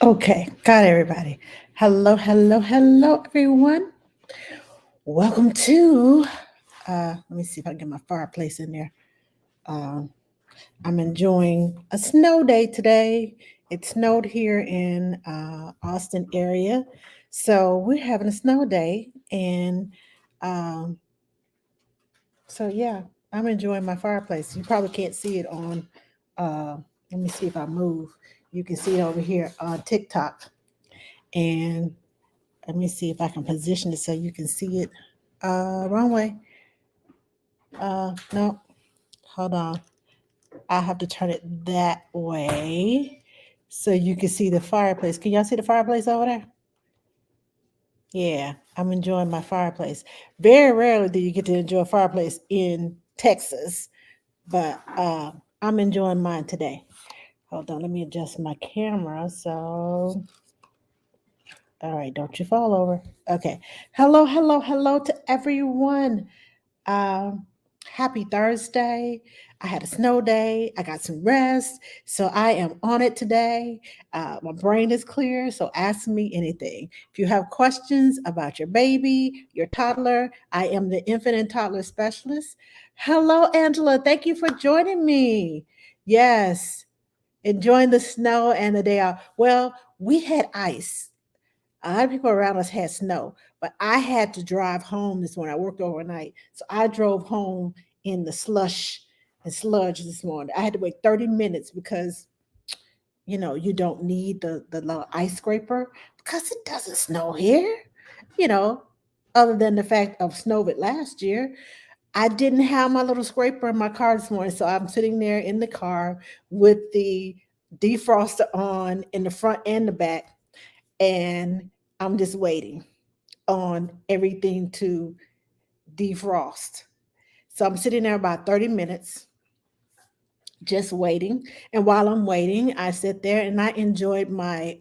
Okay, got everybody. Hello, hello, hello, everyone. Welcome to. Let me see if I can get my fireplace in there. Um, I'm enjoying a snow day today. It snowed here in Austin area, so we're having a snow day, and um, so yeah, I'm enjoying my fireplace. You probably can't see it on. Uh, Let me see if I move. You can see it over here on TikTok, and let me see if I can position it so you can see it. Wrong way. No, hold on. I have to turn it that way so you can see the fireplace. Can y'all see the fireplace over there? Yeah, I'm enjoying my fireplace. Very rarely do you get to enjoy a fireplace in Texas, but I'm enjoying mine today. Hold on, let me adjust my camera. So, all right, don't you fall over. Okay. Hello, hello, hello to everyone. Um, Happy Thursday. I had a snow day. I got some rest. So I am on it today. My brain is clear. So ask me anything. If you have questions about your baby, your toddler, I am the infant and toddler specialist. Hello, Angela. Thank you for joining me. Yes, enjoying the snow and the day out. Well, we had ice. A lot of people around us had snow, but I had to drive home this morning. I worked overnight. So I drove home in the slush and sludge this morning. I had to wait 30 minutes because, you don't need the little ice scraper because it doesn't snow here, you know, other than the fact of snow it last year. I didn't have my little scraper in my car this morning. So I'm sitting there in the car with the defroster on in the front and the back, and I'm just waiting on everything to defrost. So I'm sitting there about 30 minutes just waiting. And while I'm waiting, I sit there and I enjoyed my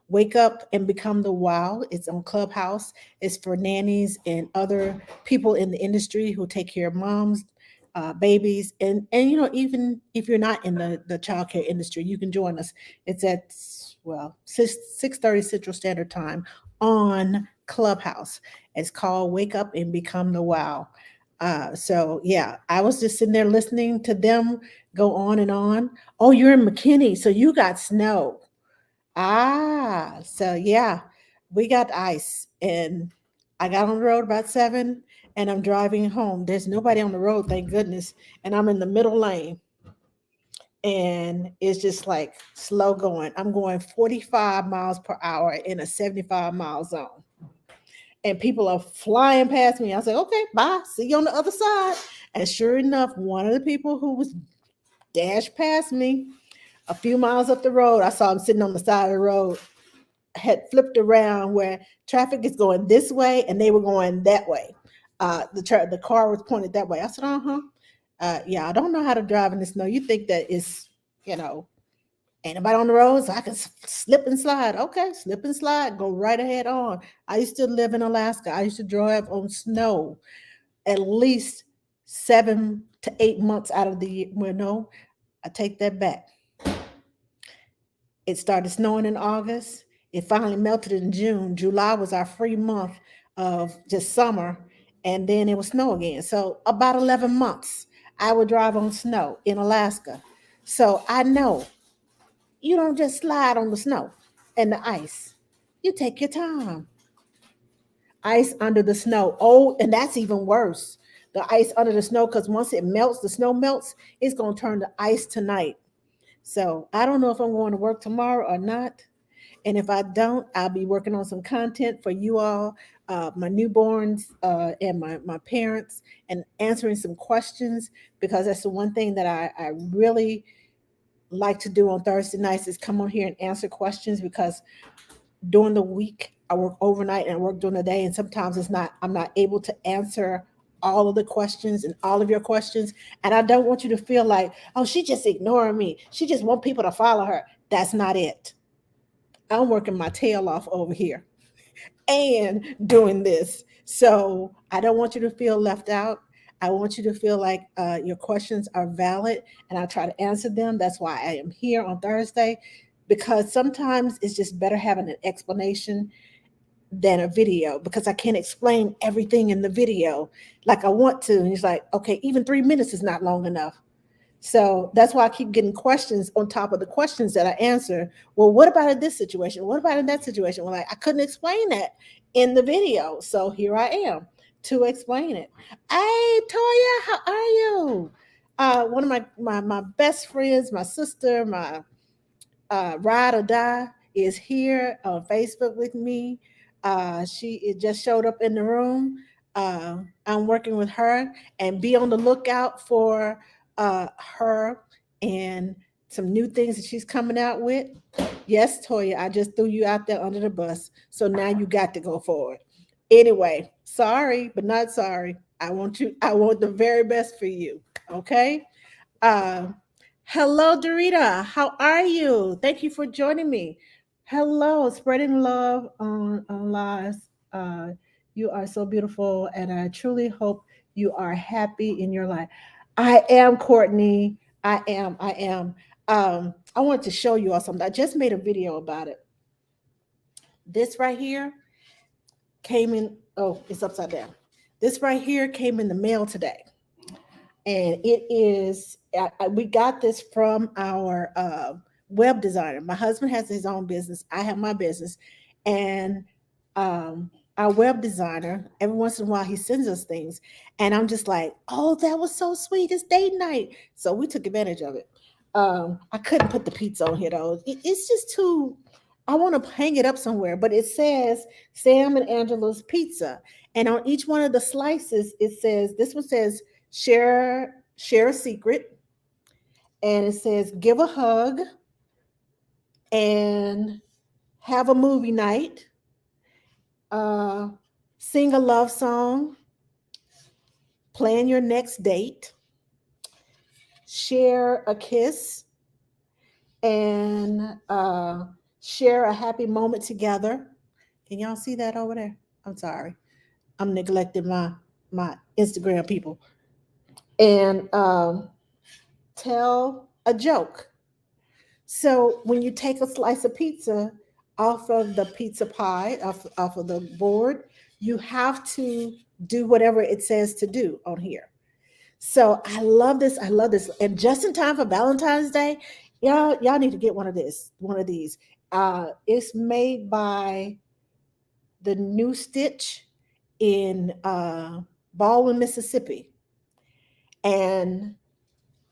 Wake Up and Become the Wow. It's on Clubhouse. It's for nannies and other people in the industry who take care of moms, babies, and even if you're not in the childcare industry, you can join us. It's at 6:30 Central Standard Time on Clubhouse. It's called Wake Up and Become the Wow. So yeah, I was just sitting there listening to them go on and on. Oh, you're in McKinney, so you got snow. So yeah, we got ice, and I got on the road about 7, and I'm driving home. There's nobody on the road, thank goodness, and I'm in the middle lane, and it's just like slow going. I'm going 45 miles per hour in a 75-mile zone, and people are flying past me. I say, okay, bye, see you on the other side. And sure enough, one of the people who was dashed past me a few miles up the road, I saw him sitting on the side of the road, had flipped around where traffic is going this way and they were going that way. The car was pointed that way. I said, uh-huh. Yeah, I don't know how to drive in the snow. You think that it's, you know, ain't nobody on the road, so I can slip and slide. Okay, slip and slide, go right ahead on. I used to live in Alaska. I used to drive on snow at least 7 to 8 months out of the year. Well, no, I take that back. It started snowing in August. It finally melted in June. July was our free month of just summer, and then it was snow again. So about 11 months, I would drive on snow in Alaska. So I know you don't just slide on the snow and the ice. You take your time. Ice under the snow. Oh, and that's even worse. The ice under the snow, because once it melts, the snow melts, it's going to turn to ice tonight. So I don't know if I'm going to work tomorrow or not. And if I don't, I'll be working on some content for you all, my newborns, and my parents, and answering some questions, because that's the one thing that I really like to do on Thursday nights is come on here and answer questions, because during the week I work overnight and I work during the day, and sometimes I'm not able to answer all of the questions and all of your questions. And I don't want you to feel like, oh, she just ignoring me. She just want people to follow her. That's not it. I'm working my tail off over here and doing this. So I don't want you to feel left out. I want you to feel like your questions are valid, and I try to answer them. That's why I am here on Thursday. because sometimes it's just better having an explanation than a video, because I can't explain everything in the video like I want to. And it's like, okay, even 3 minutes is not long enough. So that's why I keep getting questions on top of the questions that I answer. Well, what about in this situation? What about in that situation? Well, I couldn't explain that in the video. So here I am to explain it. Hey, Toya, how are you? One of my best friends, my sister, my Ride or Die is here on Facebook with me. She just showed up in the room. I'm working with her, and be on the lookout for her and some new things that she's coming out with. Yes, Toya, I just threw you out there under the bus, so now you got to go forward. Anyway, sorry, but not sorry. I want you. I want the very best for you. Okay. Uh, Hello, Dorita. How are you? Thank you for joining me. Hello, spreading love on lives. You are so beautiful, and I truly hope you are happy in your life. I am, Courtney. I am. I am. I want to show you all something. I just made a video about it. This right here came in. Oh, it's upside down. This right here came in the mail today, and it is we got this from our web designer. My husband has his own business, I have my business, and our web designer, every once in a while he sends us things, and I'm just like, oh, that was so sweet, it's date night, so we took advantage of it. I couldn't put the pizza on here though. It's just too, I want to hang it up somewhere, but it says Sam and Angela's Pizza, and on each one of the slices it says, this one says share a secret, and it says give a hug and have a movie night, uh, sing a love song, plan your next date, share a kiss, and share a happy moment together. Can y'all see that over there? I'm sorry, I'm neglecting my Instagram people. And tell a joke. So when you take a slice of pizza off of the pizza pie, off of the board, you have to do whatever it says to do on here. So I love this. I love this. And just in time for Valentine's Day, y'all need to get one of these. It's made by the New Stitch in Baldwin, Mississippi. And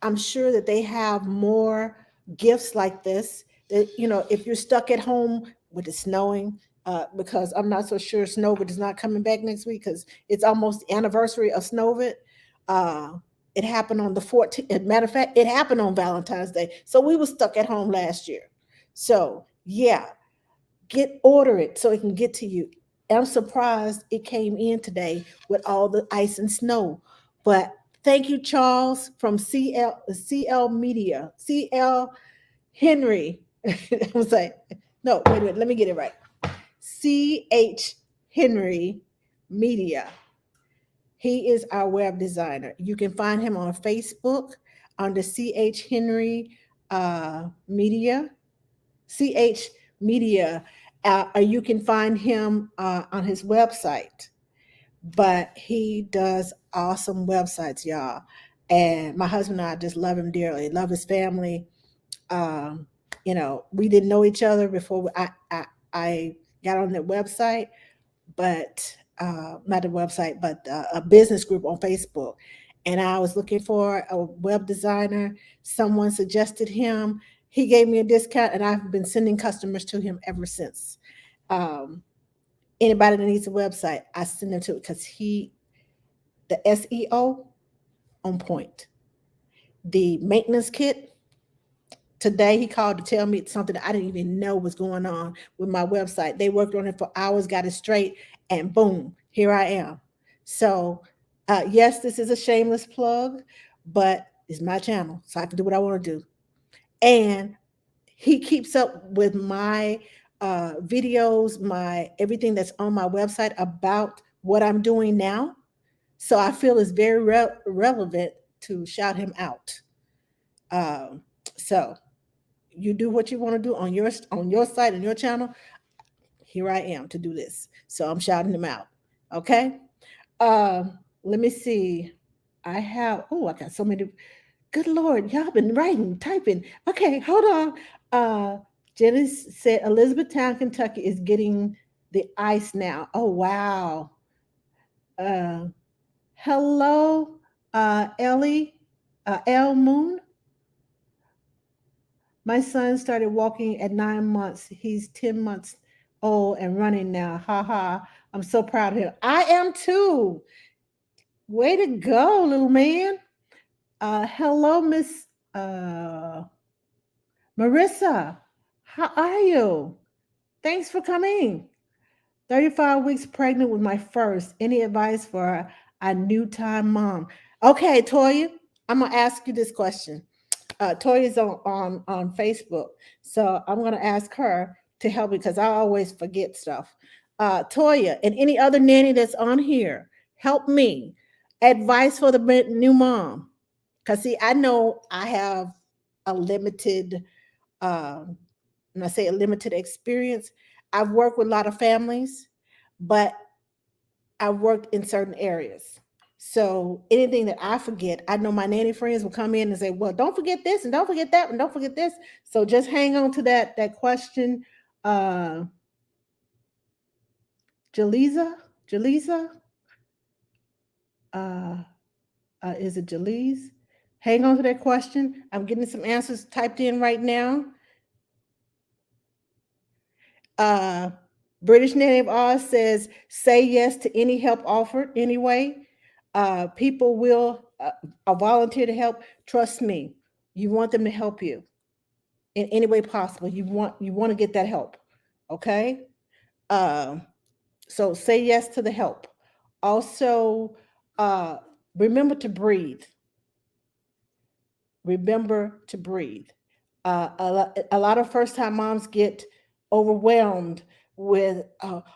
I'm sure that they have more gifts like this. That, if you're stuck at home with it snowing, because I'm not so sure Snowvid is not coming back next week because it's almost the anniversary of Snowvid. Uh, it happened on the 14th. Matter of fact, it happened on Valentine's Day. So we were stuck at home last year. So yeah, order it so it can get to you. I'm surprised it came in today with all the ice and snow. But thank you, Charles from CL Media, CL Henry. I was like, no, wait a minute, let me get it right. CH Henry Media. He is our web designer. You can find him on Facebook under CH Henry Media. CH Media. You can find him on his website. But he does awesome websites, y'all. And my husband and I just love him dearly, love his family. Um, we didn't know each other before I got on the website, but not the website, but a business group on Facebook. And I was looking for a web designer. Someone suggested him. He gave me a discount, and I've been sending customers to him ever since. Um, Anybody that needs a website, I send them to it because the SEO on point. The maintenance kit, today he called to tell me something that I didn't even know was going on with my website. They worked on it for hours, got it straight, and boom, here I am. So, yes, this is a shameless plug, but it's my channel, so I can do what I want to do. And he keeps up with my videos, my everything that's on my website about what I'm doing now. So I feel it's very relevant to shout him out. So you do what you want to do on your site and your channel. Here I am to do this. So I'm shouting them out. Okay. Let me see. I got so many. Good Lord, y'all been writing, typing. Okay, hold on. Jenny said Elizabethtown, Kentucky is getting the ice now. Oh, wow. Uh, hello, Ellie, El Moon. My son started walking at 9 months. He's 10 months old and running now. Ha ha. I'm so proud of him. I am too. Way to go, little man. Hello, Miss Marissa. How are you? Thanks for coming. 35 weeks pregnant with my first. Any advice for a new time mom? Okay, Toya, I'm gonna ask you this question. Toya's on Facebook, so I'm gonna ask her to help me because I always forget stuff. Toya and any other nanny that's on here, help me. Advice for the new mom, because see, I know I have a limited, when I say a limited experience, I've worked with a lot of families, but I've worked in certain areas. So anything that I forget, I know my nanny friends will come in and say, "Well, don't forget this, and don't forget that, and don't forget this." So just hang on to that question. Uh, Jaleesa, Jaleesa, uh, is it Jaleese? Hang on to that question. I'm getting some answers typed in right now. Uh, British Native Oz says, say yes to any help offered anyway. People will volunteer to help. Trust me, you want them to help you in any way possible. You want to get that help. Okay. Uh, so say yes to the help. Also, uh, remember to breathe. Remember to breathe. A lot of first time moms get overwhelmed with,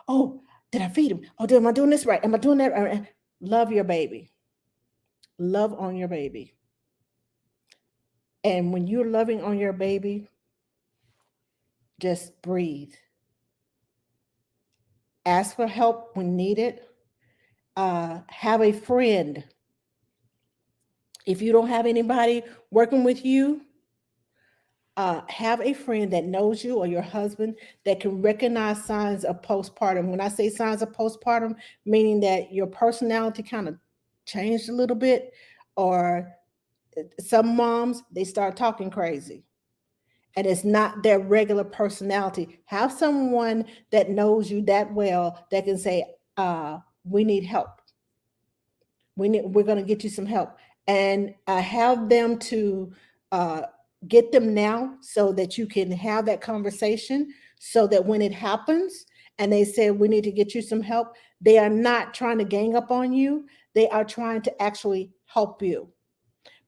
oh, did I feed him? Oh, am I doing this right? Am I doing that right? Love your baby. Love on your baby. And when you're loving on your baby, just breathe. Ask for help when needed. Have a friend. If you don't have anybody working with you, have a friend that knows you or your husband that can recognize signs of postpartum. When I say signs of postpartum, meaning that your personality kind of changed a little bit, or some moms, they start talking crazy and it's not their regular personality. Have someone that knows you that well that can say, we need help. We're going to get you some help, and have them to uh, get them now so that you can have that conversation, so that when it happens and they say we need to get you some help, they are not trying to gang up on you. They are trying to actually help you,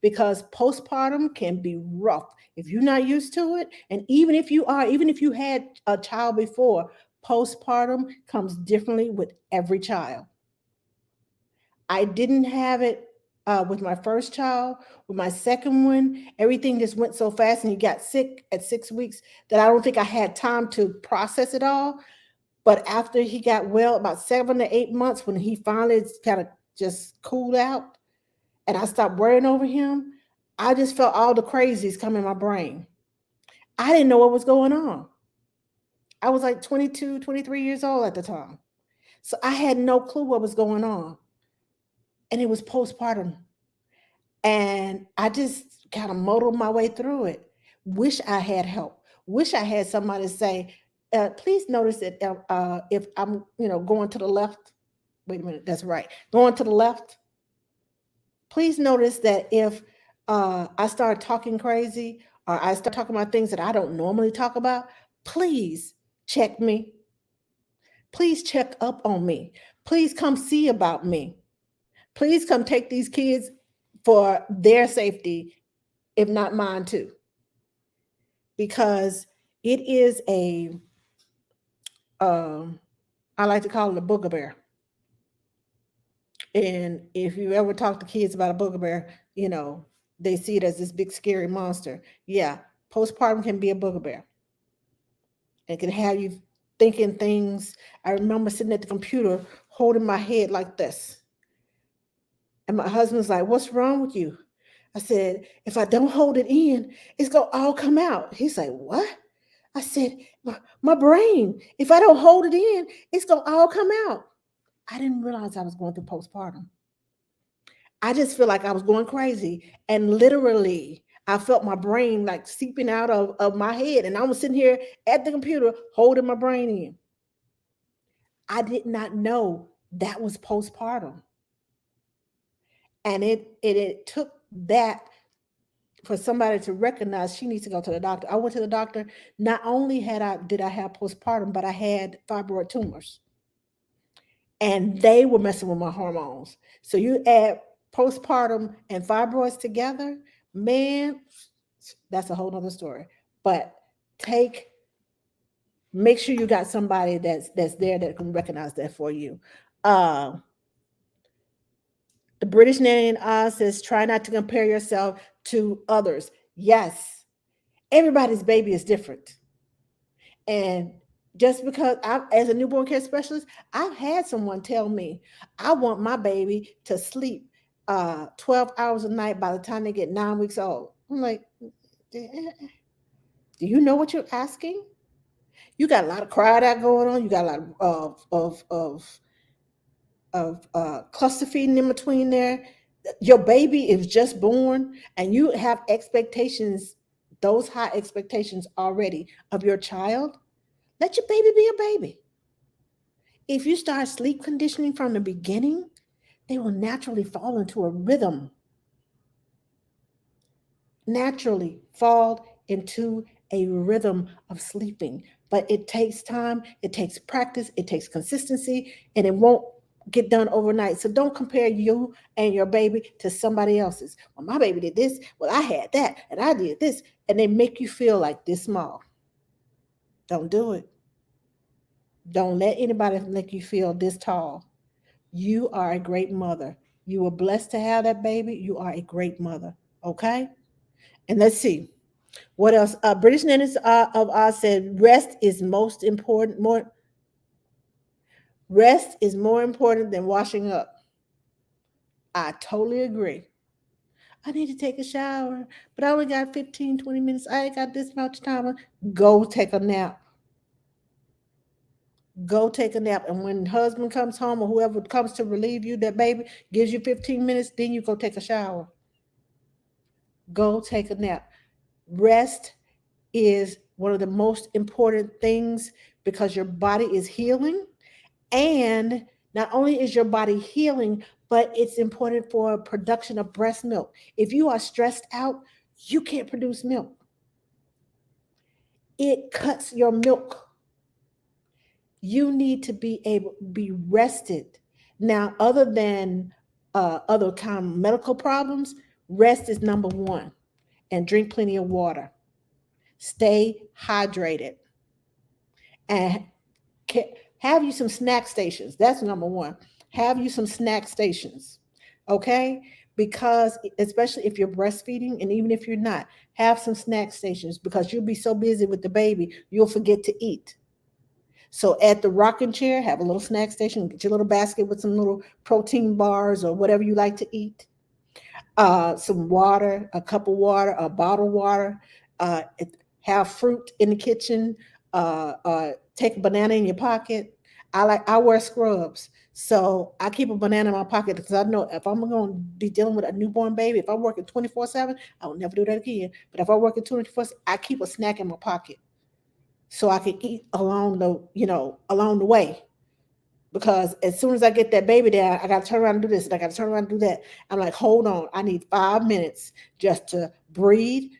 because postpartum can be rough if you're not used to it. And even if you had a child before, postpartum comes differently with every child. I didn't have it with my first child. With my second one, everything just went so fast, and he got sick at 6 weeks that I don't think I had time to process it all. But after he got well, about 7 to 8 months, when he finally kind of just cooled out and I stopped worrying over him, I just felt all the crazies come in my brain. I didn't know what was going on. I was like 22, 23 years old at the time. So I had no clue what was going on. And it was postpartum. And I just kind of modeled my way through it. Wish I had help. Wish I had somebody say, please notice that if I'm, going to the left, wait a minute, that's right, going to the left, please notice that if I start talking crazy or I start talking about things that I don't normally talk about, please check me. Please check up on me. Please come see about me. Please come take these kids for their safety, if not mine too. Because it is I like to call it a booger bear. And if you ever talk to kids about a booger bear, they see it as this big scary monster. Yeah, Postpartum can be a booger. It can have you thinking things. I remember sitting at the computer holding my head like this. And my husband's like, "What's wrong with you?" I said, "If I don't hold it in, it's going to all come out." He's like, "What?" I said, my brain, if I don't hold it in, it's going to all come out. I didn't realize I was going through postpartum. I just feel like I was going crazy. And literally, I felt my brain like seeping out of my head. And I was sitting here at the computer holding my brain in. I did not know that was postpartum. And it took that for somebody to recognize she needs to go to the doctor. I went to the doctor. Not only did I have postpartum, but I had fibroid tumors. And they were messing with my hormones. So you add postpartum and fibroids together, man, that's a whole nother story. But make sure you got somebody that's there that can recognize that for you. The British Nanny in Oz says, try not to compare yourself to others. Yes, everybody's baby is different. And just because as a newborn care specialist, I've had someone tell me, I want my baby to sleep 12 hours a night by the time they get 9 weeks old. I'm like, do you know what you're asking? You got a lot of cry out going on. You got a lot of cluster feeding in between there. Your baby is just born, and you have expectations, those high expectations already of your child. Let your baby be a baby. If you start sleep conditioning from the beginning, they will naturally fall into a rhythm. Naturally fall into a rhythm of sleeping. But it takes time, it takes practice, it takes consistency, and it won't get done overnight. So don't compare you and your baby to somebody else's. Well, my baby did this. Well, I had that, and I did this. And they make you feel like this small. Don't do it. Don't let anybody make you feel this tall. You are a great mother. You were blessed to have that baby. You are a great mother. Okay? And let's see. What else? British Nannies of Oz said rest is most important. Rest is more important than washing up. I totally agree. I need to take a shower, but I only got 15, 20 minutes. I ain't got this much time. Go take a nap. Go take a nap. And when husband comes home or whoever comes to relieve you, that baby gives you 15 minutes, then you go take a shower. Go take a nap. Rest is one of the most important things because your body is healing. And not only is your body healing, but it's important for production of breast milk. If you are stressed out, you can't produce milk. It cuts your milk. You need to be rested. Now, other than other kind of medical problems, rest is number one. And drink plenty of water. Stay hydrated. And have you some snack stations. That's number one. Have you some snack stations. Okay? Because especially if you're breastfeeding and even if you're not, have some snack stations because you'll be so busy with the baby, you'll forget to eat. So at the rocking chair, have a little snack station, get your little basket with some little protein bars or whatever you like to eat. Some water, a cup of water, a bottle of water, uh, have fruit in the kitchen, take a banana in your pocket. I wear scrubs. So I keep a banana in my pocket because I know if I'm going to be dealing with a newborn baby, if I'm working 24/7, I will never do that again. But if I work at 24, I keep a snack in my pocket so I can eat along the way. Because as soon as I get that baby there, I got to turn around and do this, and I got to turn around and do that. I'm like, hold on, I need 5 minutes just to breathe,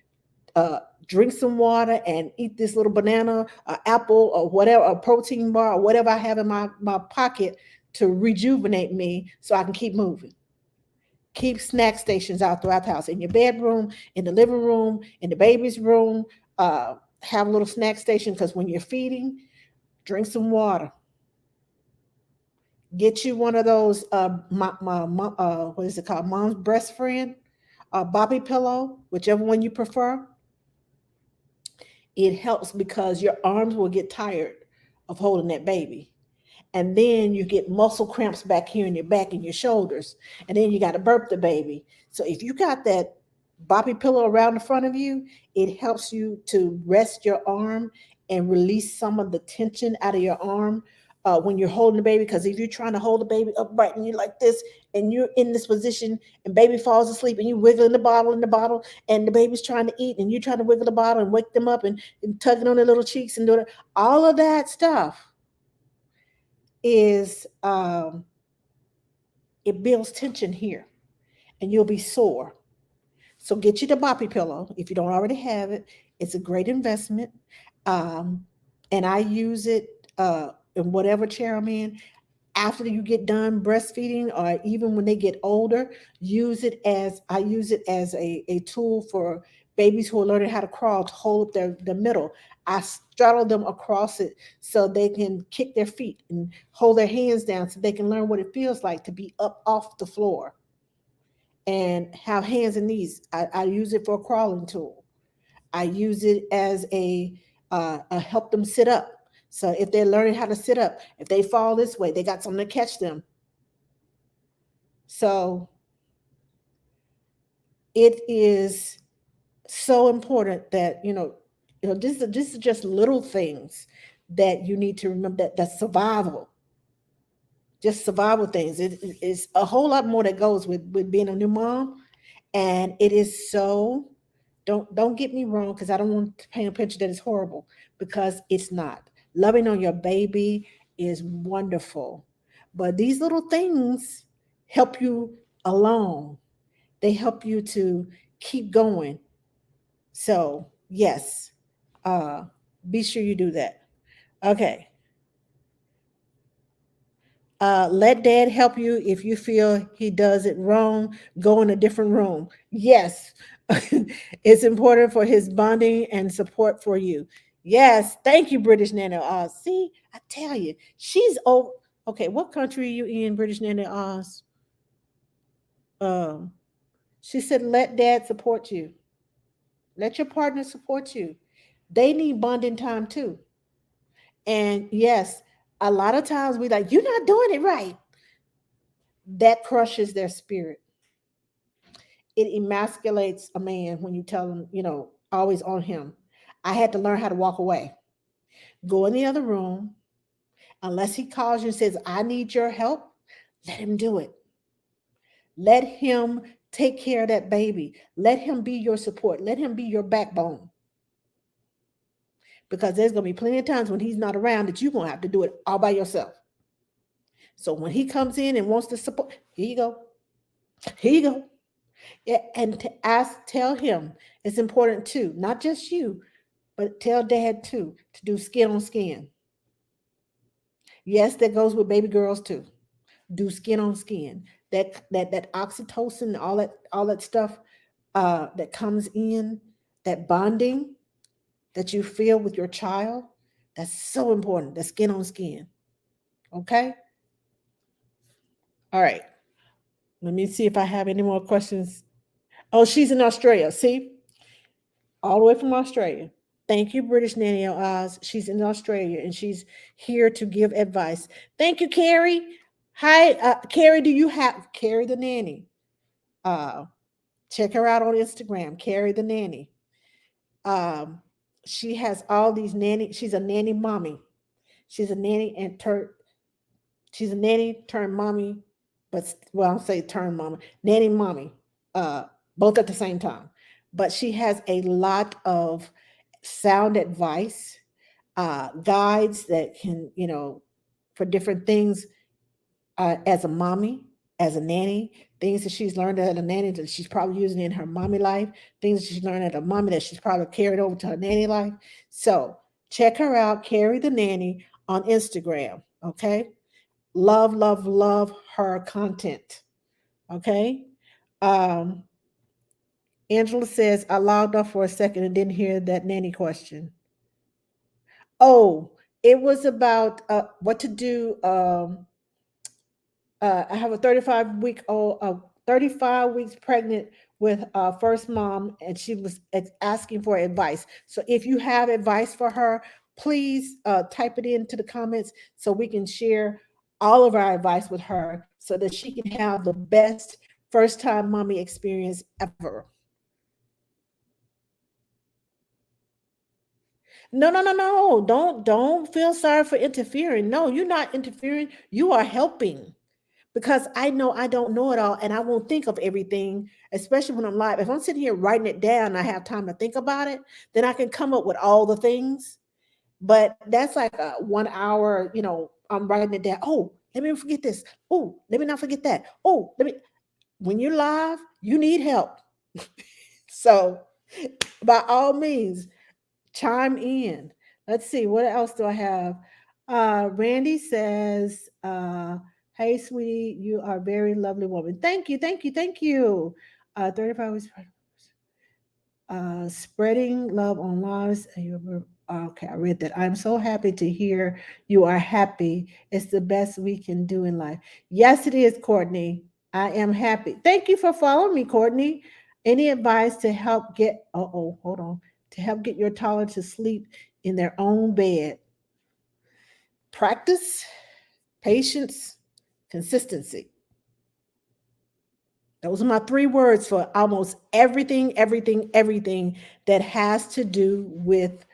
drink some water, and eat this little banana, apple, or whatever, a protein bar, or whatever I have in my pocket to rejuvenate me so I can keep moving. Keep snack stations out throughout the house, in your bedroom, in the living room, in the baby's room. Have a little snack station because when you're feeding, drink some water. Get you one of those what is it called? Mom's breast friend, Bobby pillow, whichever one you prefer. It helps because your arms will get tired of holding that baby. And then you get muscle cramps back here in your back and your shoulders. And then you got to burp the baby. So if you got that boppy pillow around the front of you, it helps you to rest your arm and release some of the tension out of your arm when you're holding the baby. Because if you're trying to hold the baby upright and you're like this and you're in this position and baby falls asleep and you wiggling the bottle and the baby's trying to eat and you're trying to wiggle the bottle and wake them up and tugging on their little cheeks and doing all of that stuff is it builds tension here and you'll be sore. So get you the boppy pillow if you don't already have it. It's a great investment. Um, and I use it in whatever chair I'm in. After you get done breastfeeding or even when they get older, I use it as a tool for babies who are learning how to crawl to hold up the middle. I straddle them across it so they can kick their feet and hold their hands down so they can learn what it feels like to be up off the floor and have hands and knees. I use it for a crawling tool. I use it as a help them sit up. So if they're learning how to sit up, if they fall this way, they got something to catch them. So it is so important that this is just little things that you need to remember that's survival, just survival things. It's a whole lot more that goes with being a new mom, and it is so. Don't get me wrong, because I don't want to paint a picture that is horrible, because it's not. Loving on your baby is wonderful, but these little things help you along. They help you to keep going. So yes, uh, be sure you do that. Okay. Let dad help you if you feel he does it wrong. Go in a different room. Yes, it's important for his bonding and support for you. Yes, thank you, British Nana Oz. See, I tell you, she's over. Okay, what country are you in, British Nana Oz? Um, she said, let dad support you. Let your partner support you. They need bonding time too. And yes, a lot of times we like, you're not doing it right. That crushes their spirit. It emasculates a man when you tell him, always on him. I had to learn how to walk away. Go in the other room. Unless he calls you and says, I need your help, let him do it. Let him take care of that baby. Let him be your support. Let him be your backbone. Because there's going to be plenty of times when he's not around that you're going to have to do it all by yourself. So when he comes in and wants to support, here you go. Here you go. Yeah, and tell him it's important too, not just you, but tell dad too to do skin on skin. Yes, that goes with baby girls too. Do skin on skin. That oxytocin, all that stuff that comes in, that bonding that you feel with your child, that's so important. The skin on skin. Okay. All right. Let me see if I have any more questions. Oh, she's in Australia. See, all the way from Australia. Thank you, British Nanny Oz. She's in Australia and she's here to give advice. Thank you, Carrie. Hi, Carrie. Do you have Carrie the nanny? Uh, Check her out on Instagram, Carrie the nanny. Um, she has all these nanny. She's a nanny mommy. She's a nanny and she's a nanny turned mommy, but well, I'll say turned mommy, nanny mommy, uh, both at the same time. But she has a lot of sound advice, guides that can, for different things as a mommy, as a nanny, things that she's learned as a nanny that she's probably using in her mommy life, things that she's learned as a mommy that she's probably carried over to her nanny life. So check her out, Carrie the Nanny on Instagram. Okay. Love, love, love her content. Okay. Um, Angela says, I logged off for a second and didn't hear that nanny question. Oh, it was about what to do. I have a 35 week old, 35 weeks pregnant with First Mom, and she was asking for advice. So if you have advice for her, please type it into the comments so we can share all of our advice with her so that she can have the best first time mommy experience ever. No, no, no, no. Don't feel sorry for interfering. No, you're not interfering. You are helping. Because I know I don't know it all and I won't think of everything, especially when I'm live. If I'm sitting here writing it down and I have time to think about it, then I can come up with all the things. But that's like a 1 hour, I'm writing it down. Oh, let me forget this. Oh, let me not forget that. Oh, when you're live, you need help. So by all means, chime in. Let's see, what else do I have? Randy says, hey, sweetie, you are a very lovely woman. Thank you, thank you, thank you. 35 weeks, spreading love on lives. Okay, I read that. I'm so happy to hear you are happy. It's the best we can do in life. Yes, it is, Courtney. I am happy. Thank you for following me, Courtney. Any advice to help get, hold on, to help get your toddler to sleep in their own bed? Practice, patience, consistency. Those are my three words for almost everything, everything, everything that has to do with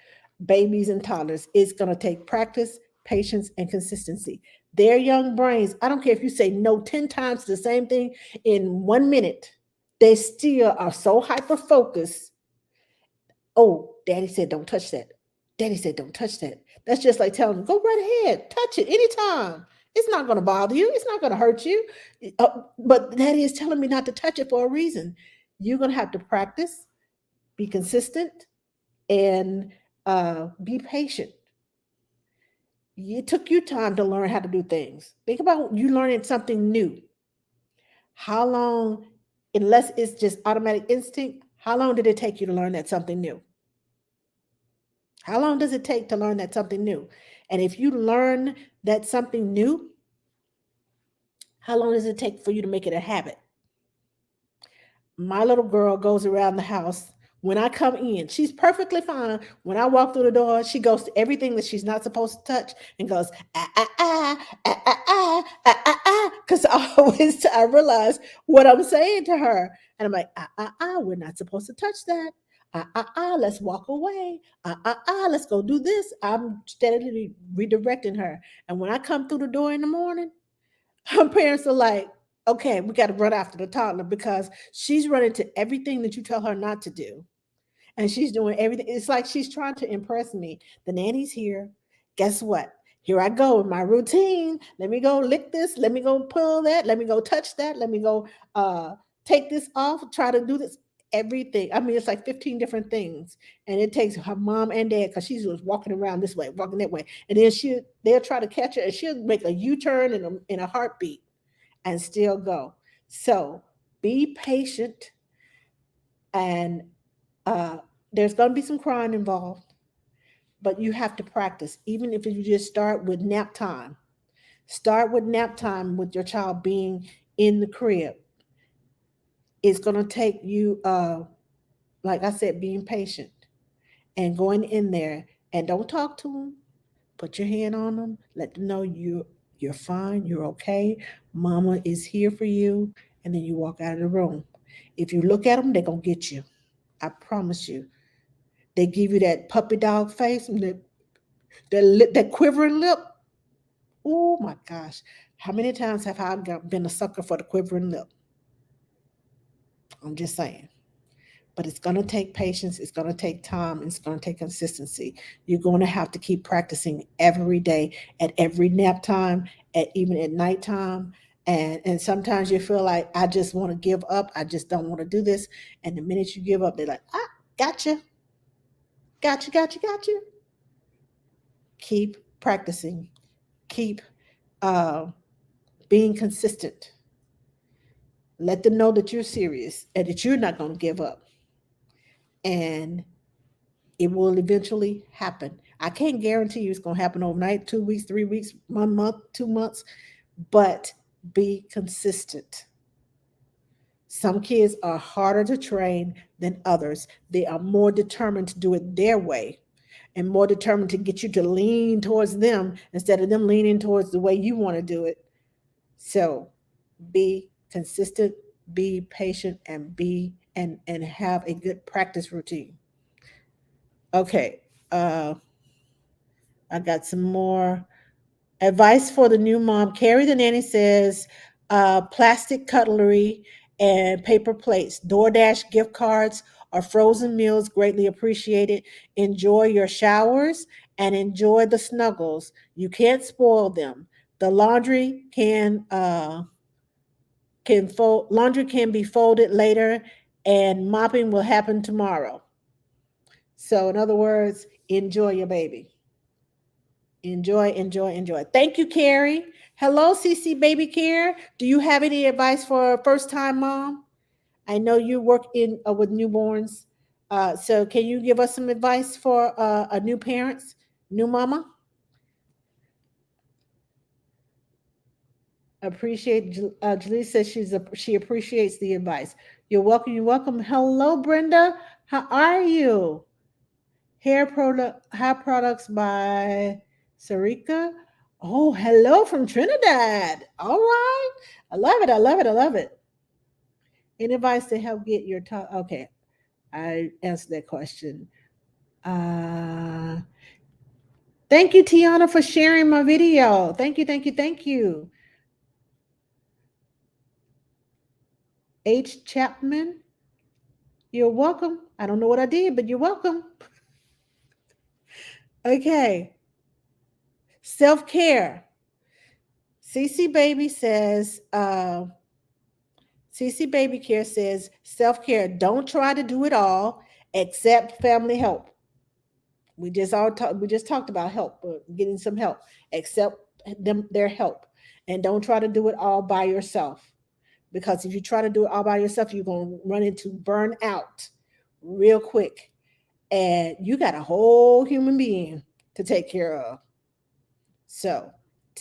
babies and toddlers. It's going to take practice, patience, and consistency. Their young brains, I don't care if you say no 10 times to the same thing in 1 minute, they still are so hyper focused. Oh, daddy said don't touch that. Daddy said don't touch that. That's just like telling them, go right ahead, touch it anytime. It's not going to bother you. It's not going to hurt you. But daddy is telling me not to touch it for a reason. You're going to have to practice, be consistent, and be patient. It took you time to learn how to do things. Think about you learning something new. How long, unless it's just automatic instinct, how long did it take you to learn that something new? How long does it take to learn that something new? And if you learn that something new, how long does it take for you to make it a habit? My little girl goes around the house. When I come in, she's perfectly fine. When I walk through the door, she goes to everything that she's not supposed to touch and goes, ah, ah, ah, ah, ah, ah, ah, ah, ah. Because I realize what I'm saying to her. And I'm like, ah, ah, ah, we're not supposed to touch that. Ah, ah, ah, let's walk away. Ah, ah, ah, let's go do this. I'm steadily redirecting her. And when I come through the door in the morning, her parents are like, okay, we got to run after the toddler because she's running to everything that you tell her not to do. And she's doing everything. It's like she's trying to impress me. The nanny's here. Guess what? Here I go in my routine. Let me go lick this. Let me go pull that. Let me go touch that. Let me go take this off. Try to do this. Everything. I mean, it's like 15 different things. And it takes her mom and dad because she's just walking around this way, walking that way. And then they'll try to catch her and she'll make a U-turn in a heartbeat and still go. So be patient and uh, there's going to be some crying involved, but you have to practice. Even if you just start with nap time, start with nap time with your child being in the crib. It's going to take you, like I said, being patient and going in there and don't talk to them. Put your hand on them. Let them know you're fine. You're okay. Mama is here for you. And then you walk out of the room. If you look at them, they're gonna get you. I promise you. They give you that puppy dog face and that quivering lip. Oh my gosh. How many times have I been a sucker for the quivering lip? I'm just saying. But it's going to take patience, it's going to take time, and it's going to take consistency. You're going to have to keep practicing every day, at every nap time, at even at nighttime. And sometimes you feel like I just want to give up. I just don't want to do this. And the minute you give up, they're like, gotcha, gotcha, gotcha, gotcha. Keep practicing. Keep uh, being consistent. Let them know that you're serious and that you're not going to give up. And it will eventually happen. I can't guarantee you it's going to happen overnight, 2 weeks, 3 weeks, 1 month, 2 months, but be consistent. Some kids are harder to train than others. They are more determined to do it their way and more determined to get you to lean towards them instead of them leaning towards the way you want to do it. So be consistent, be patient, and have a good practice routine. Okay. I got some more advice for the new mom. Carrie the nanny says plastic cutlery and paper plates, DoorDash gift cards, or frozen meals greatly appreciated. Enjoy your showers and enjoy the snuggles. You can't spoil them. The laundry can be folded later, and mopping will happen tomorrow. So, in other words, enjoy your baby. Enjoy, enjoy, enjoy. Thank you, Carrie. Hello, CC Baby Care. Do you have any advice for a first time mom? I know you work in with newborns. So can you give us some advice for a new parents, new mama? Appreciate. Julie says she appreciates the advice. You're welcome. You're welcome. Hello, Brenda. How are you? Hair products by Sarika. Oh, hello from Trinidad. All right. I love it. I love it. I love it. Any advice to help get your top? Okay. I answered that question. Uh, Thank you, Tiana, for sharing my video. Thank you, thank you, thank you. H. Chapman, you're welcome. I don't know what I did, but you're welcome. Okay. Self care. CC Baby says, CC Baby Care says, self care, don't try to do it all except family help. We just talked about help, getting some help, accept their help, and don't try to do it all by yourself. Because if you try to do it all by yourself, you're gonna run into burnout real quick, and you got a whole human being to take care of. So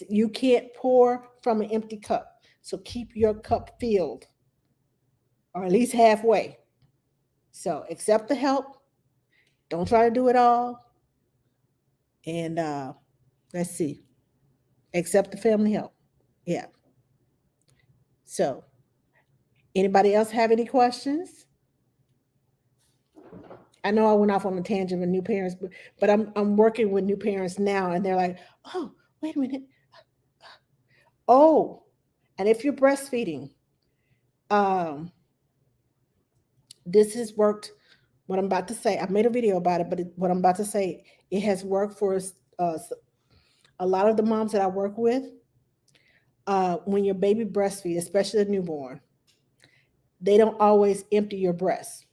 you can't pour from an empty cup. So keep your cup filled, or at least halfway. So accept the help. Don't try to do it all. And let's see. Accept the family help. Yeah. So anybody else have any questions? I know I went off on a tangent with new parents, but I'm working with new parents now, and they're like, "Oh, wait a minute. Oh, and if you're breastfeeding, um, this has worked. What I'm about to say, I made a video about it, but what I'm about to say, it has worked for uh, a lot of the moms that I work with. When your baby breastfeeds, especially a newborn, they don't always empty your breast.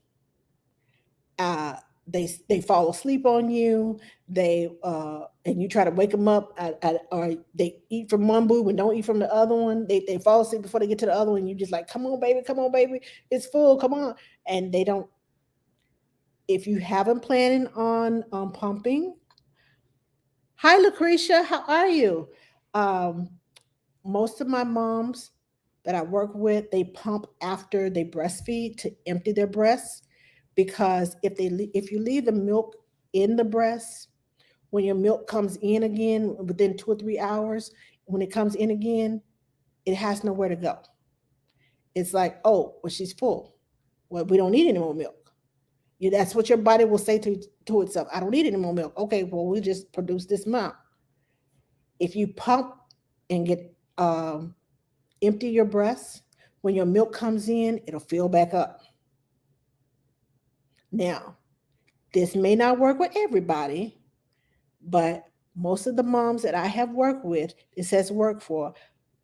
Uh, they fall asleep on you. And you try to wake them up, or they eat from one boob and don't eat from the other one. They fall asleep before they get to the other one. You just like, come on, baby, it's full, come on. And they don't. If you haven't planning on pumping, hi Lucretia, how are you? Um, Most of my moms that I work with, they pump after they breastfeed to empty their breasts, because if you leave the milk in the breast, when your milk comes in again within 2 or 3 hours, when it comes in again, it has nowhere to go. It's like, oh, well, she's full. Well, we don't need any more milk. That's what your body will say to itself. I don't need any more milk. Okay, well, we just produce this amount. If you pump and get empty your breast, when your milk comes in, it'll fill back up. Now, this may not work with everybody, but most of the moms that I have worked with, this has worked for.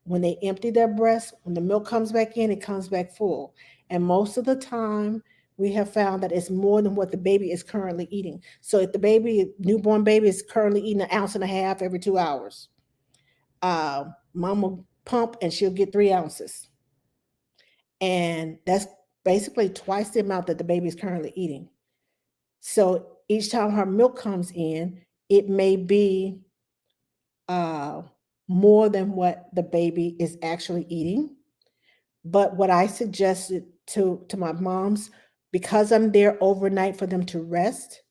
When they empty their breast, when the milk comes back in, it comes back full. And most of the time, we have found that it's more than what the baby is currently eating. So if the newborn baby is currently eating 1.5 ounces every 2 hours, mom will pump and she'll get 3 ounces. And that's basically twice the amount that the baby is currently eating. So each time her milk comes in, it may be more than what the baby is actually eating. But what I suggested to my moms, because I'm there overnight for them to rest.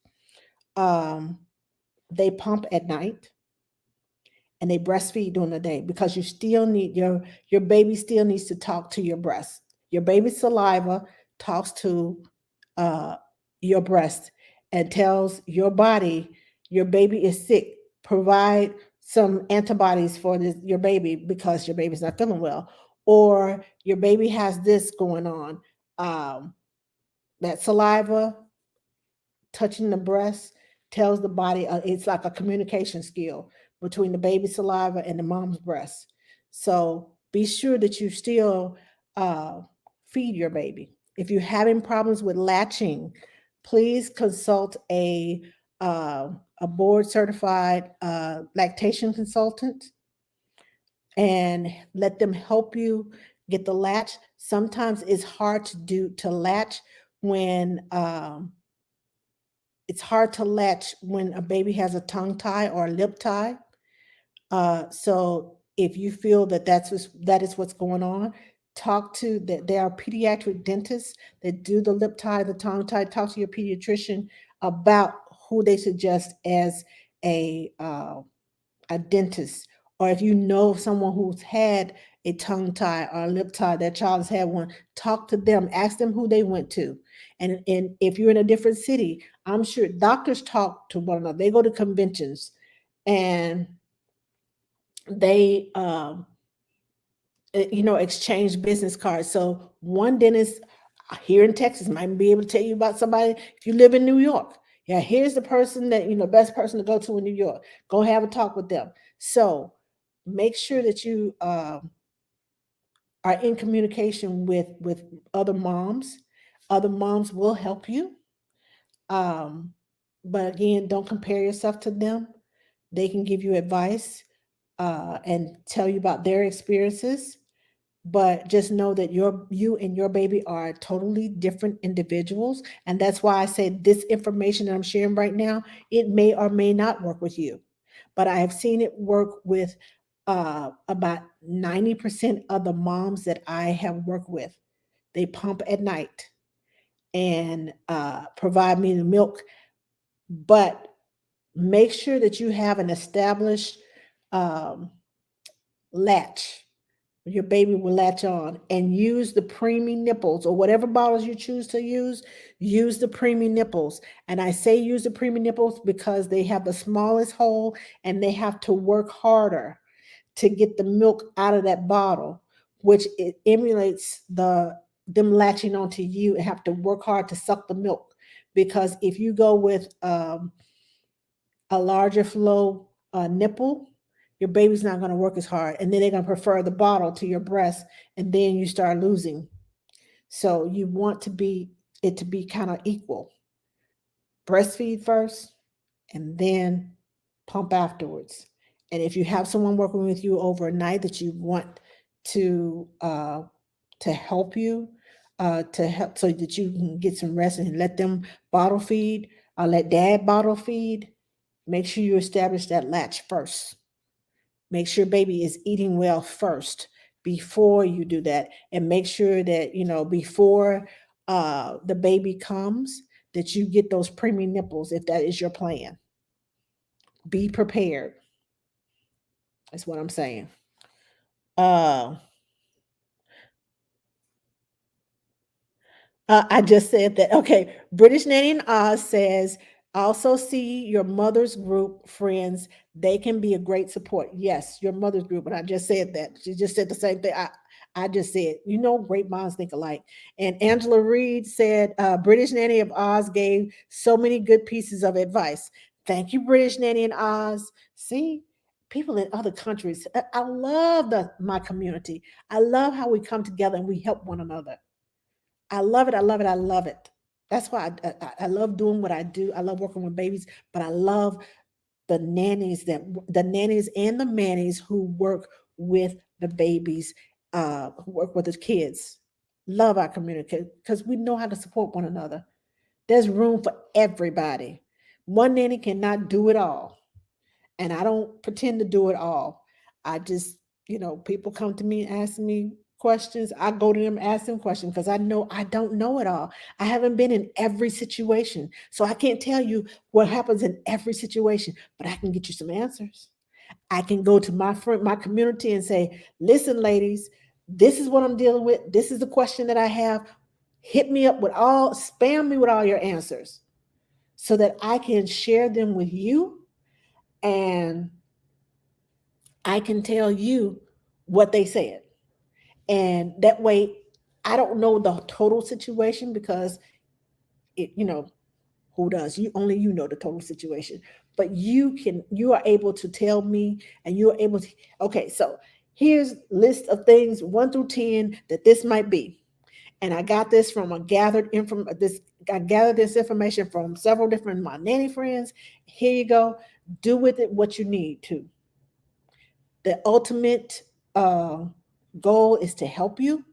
Um, they pump at night and they breastfeed during the day, because you still need your baby still needs to talk to your breast. Your baby's saliva talks to uh, your breast and tells your body your baby is sick. Provide some antibodies for your baby because your baby's not feeling well, or your baby has this going on. Um, that saliva touching the breast tells the body, it's like a communication skill between the baby's saliva and the mom's breast. So be sure that you still uh, feed your baby. If you're having problems with latching, please consult uh, a board certified lactation consultant and let them help you get the latch. Sometimes it's hard to latch when it's hard to latch when a baby has a tongue tie or a lip tie. So if you feel that that is what's going on, talk to that. There are pediatric dentists that do the lip tie, the tongue tie. Talk to your pediatrician about who they suggest as a uh, a dentist, or if you know someone who's had a tongue tie or a lip tie, their child has had one, talk to them, ask them who they went to. And if you're in a different city, I'm sure doctors talk to one another. They go to conventions and they exchange business cards. So one dentist here in Texas might be able to tell you about somebody if you live in New York. Yeah, here's the person that best person to go to in New York. Go have a talk with them. So make sure that you are in communication with other moms. Other moms will help you. Um, but again, don't compare yourself to them. They can give you advice and tell you about their experiences, but just know that you and your baby are totally different individuals, and that's why I say this information that I'm sharing right now, it may or may not work with you, but I have seen it work with about 90% of the moms that I have worked with. They pump at night and provide me the milk, but make sure that you have an established um, latch. Your baby will latch on, and use the preemie nipples or whatever bottles you choose to use the preemie nipples. And I say use the preemie nipples because they have the smallest hole and they have to work harder to get the milk out of that bottle, which it emulates them latching onto you and have to work hard to suck the milk. Because if you go with a larger flow nipple, your baby's not going to work as hard, and then they're going to prefer the bottle to your breast, and then you start losing. So you want it to be kind of equal. Breastfeed first, and then pump afterwards. And if you have someone working with you overnight that you want to uh, to help you, to help so that you can get some rest and let them bottle feed, let dad bottle feed. Make sure you establish that latch first. Make sure baby is eating well first before you do that, and make sure that before the baby comes, that you get those preemie nipples if that is your plan. Be prepared. That's what I'm saying. Uh, I just said that. Okay. British Nanny in Oz says, also see your mother's group friends. They can be a great support. Yes, your mother's group. And I just said that. She just said the same thing. I just said, great minds think alike. And Angela Reed said, British Nanny of Oz gave so many good pieces of advice. Thank you, British Nanny in Oz. See, people in other countries. I love my community. I love how we come together and we help one another. I love it. I love it. I love it. That's why I love doing what I do. I love working with babies, but I love the nannies and the mannies who work with the babies, who work with the kids. Love our community because we know how to support one another. There's room for everybody. One nanny cannot do it all, and I don't pretend to do it all. I just, people come to me and ask me questions, I go to them, ask them questions because I know I don't know it all. I haven't been in every situation. So I can't tell you what happens in every situation, but I can get you some answers. I can go to my community and say, listen, ladies, this is what I'm dealing with. This is the question that I have. Hit me up with spam me with all your answers so that I can share them with you and I can tell you what they said. And that way, I don't know the total situation because who does? You know the total situation. But you are able to tell me and you are able to, okay, so here's list of things 1 through 10 that this might be. And I got this from I gathered this information from several different my nanny friends. Here you go. Do with it what you need to. The ultimate goal is to help you.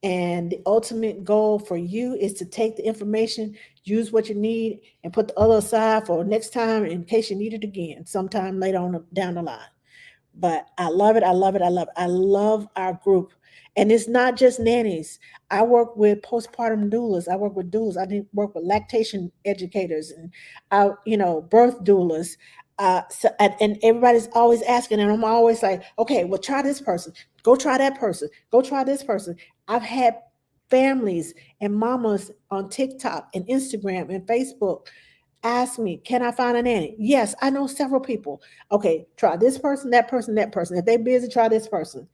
And the ultimate goal for you is to take the information, use what you need, and put the other aside for next time in case you need it again, sometime later on down the line. But I love it. I love it. I love it. I love our group. And it's not just nannies. I work with postpartum doulas. I work with doulas. I didn't work with lactation educators and birth doulas. And everybody's always asking, and I'm always like, okay, well, try this person. Go try that person. Go try this person. I've had families and mamas on TikTok and Instagram and Facebook ask me, can I find a nanny? Yes, I know several people. Okay, try this person, that person, that person. If they're busy, try this person.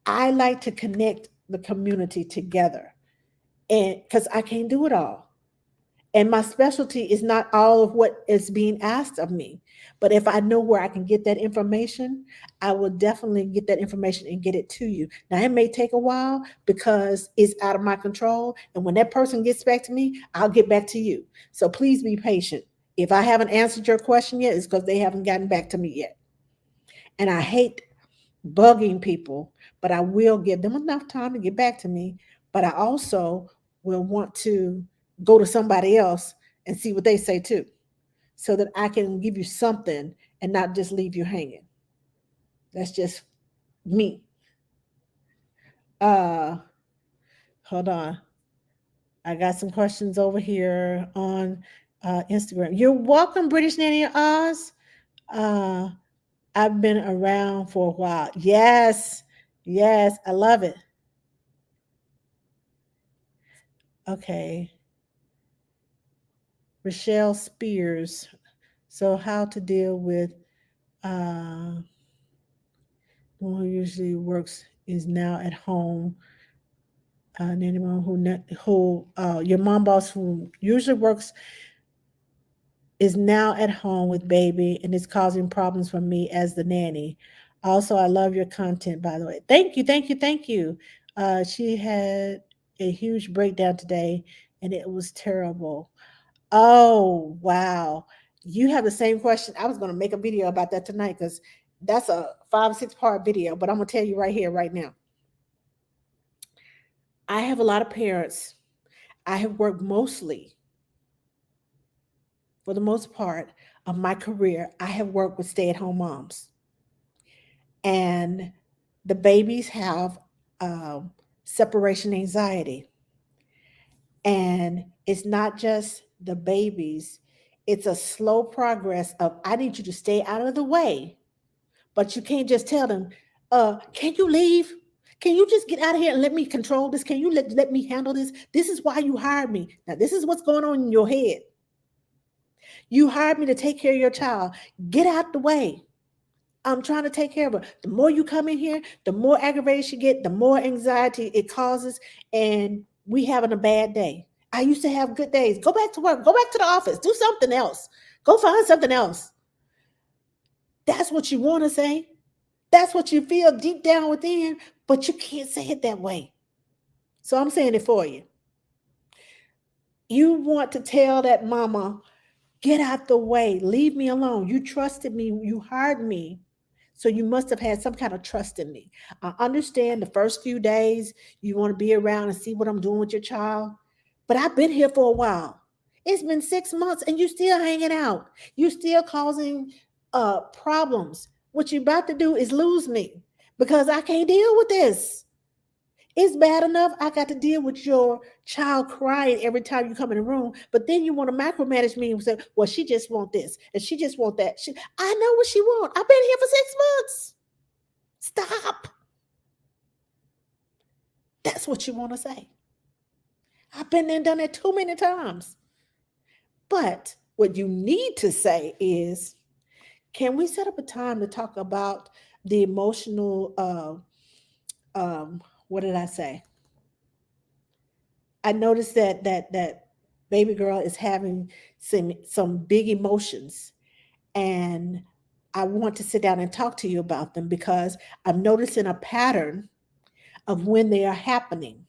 I like to connect the community together, and because I can't do it all. And my specialty is not all of what is being asked of me. But if I know where I can get that information, I will definitely get that information and get it to you. Now, it may take a while because it's out of my control. And when that person gets back to me, I'll get back to you. So please be patient. If I haven't answered your question yet, it's because they haven't gotten back to me yet. And I hate bugging people, but I will give them enough time to get back to me. But I also will want to go to somebody else and see what they say too, so that I can give you something and not just leave you hanging. That's just me. Uh, Hold on. I got some questions over here on Instagram. You're welcome, British Nanny Oz. Uh, I've been around for a while. Yes, yes, I love it. Okay. Rochelle Spears. So, how to deal with one who usually works is now at home. Nanny mom who your mom boss who usually works is now at home with baby and is causing problems for me as the nanny. Also, I love your content, by the way. Thank you, thank you, thank you. She had a huge breakdown today and it was terrible. Oh, wow. You have the same question. I was going to make a video about that tonight because that's a 5, 6 part video, but I'm going to tell you right here, right now. I have a lot of parents. I have worked mostly, for the most part of my career, I have worked with stay at home moms. And the babies have separation anxiety. And it's not just the babies, it's a slow progress of, I need you to stay out of the way. But you can't just tell them, can you leave? Can you just get out of here and let me control this? Can you let me handle this? This is why you hired me. Now, this is what's going on in your head. You hired me to take care of your child. Get out the way. I'm trying to take care of her. The more you come in here, the more aggravated you get, the more anxiety it causes, and we having a bad day. I used to have good days. Go back to work. Go back to the office. Do something else. Go find something else. That's what you want to say. That's what you feel deep down within, but you can't say it that way. So I'm saying it for you. You want to tell that mama, get out the way. Leave me alone. You trusted me. You hired me. So you must have had some kind of trust in me. I understand the first few days you want to be around and see what I'm doing with your child. But I've been here for a while. It's been 6 months and you still hanging out. You still causing problems. What you're about to do is lose me because I can't deal with this. It's bad enough I got to deal with your child crying every time you come in the room, but then you want to micromanage me and say, well, she just want this and she just want that. I know what she want. I've been here for 6 months. Stop. That's what you want to say. I've been there and done it too many times. But what you need to say is, can we set up a time to talk about the emotional, what did I say? I noticed that baby girl is having some big emotions, and I want to sit down and talk to you about them because I'm noticing a pattern of when they are happening.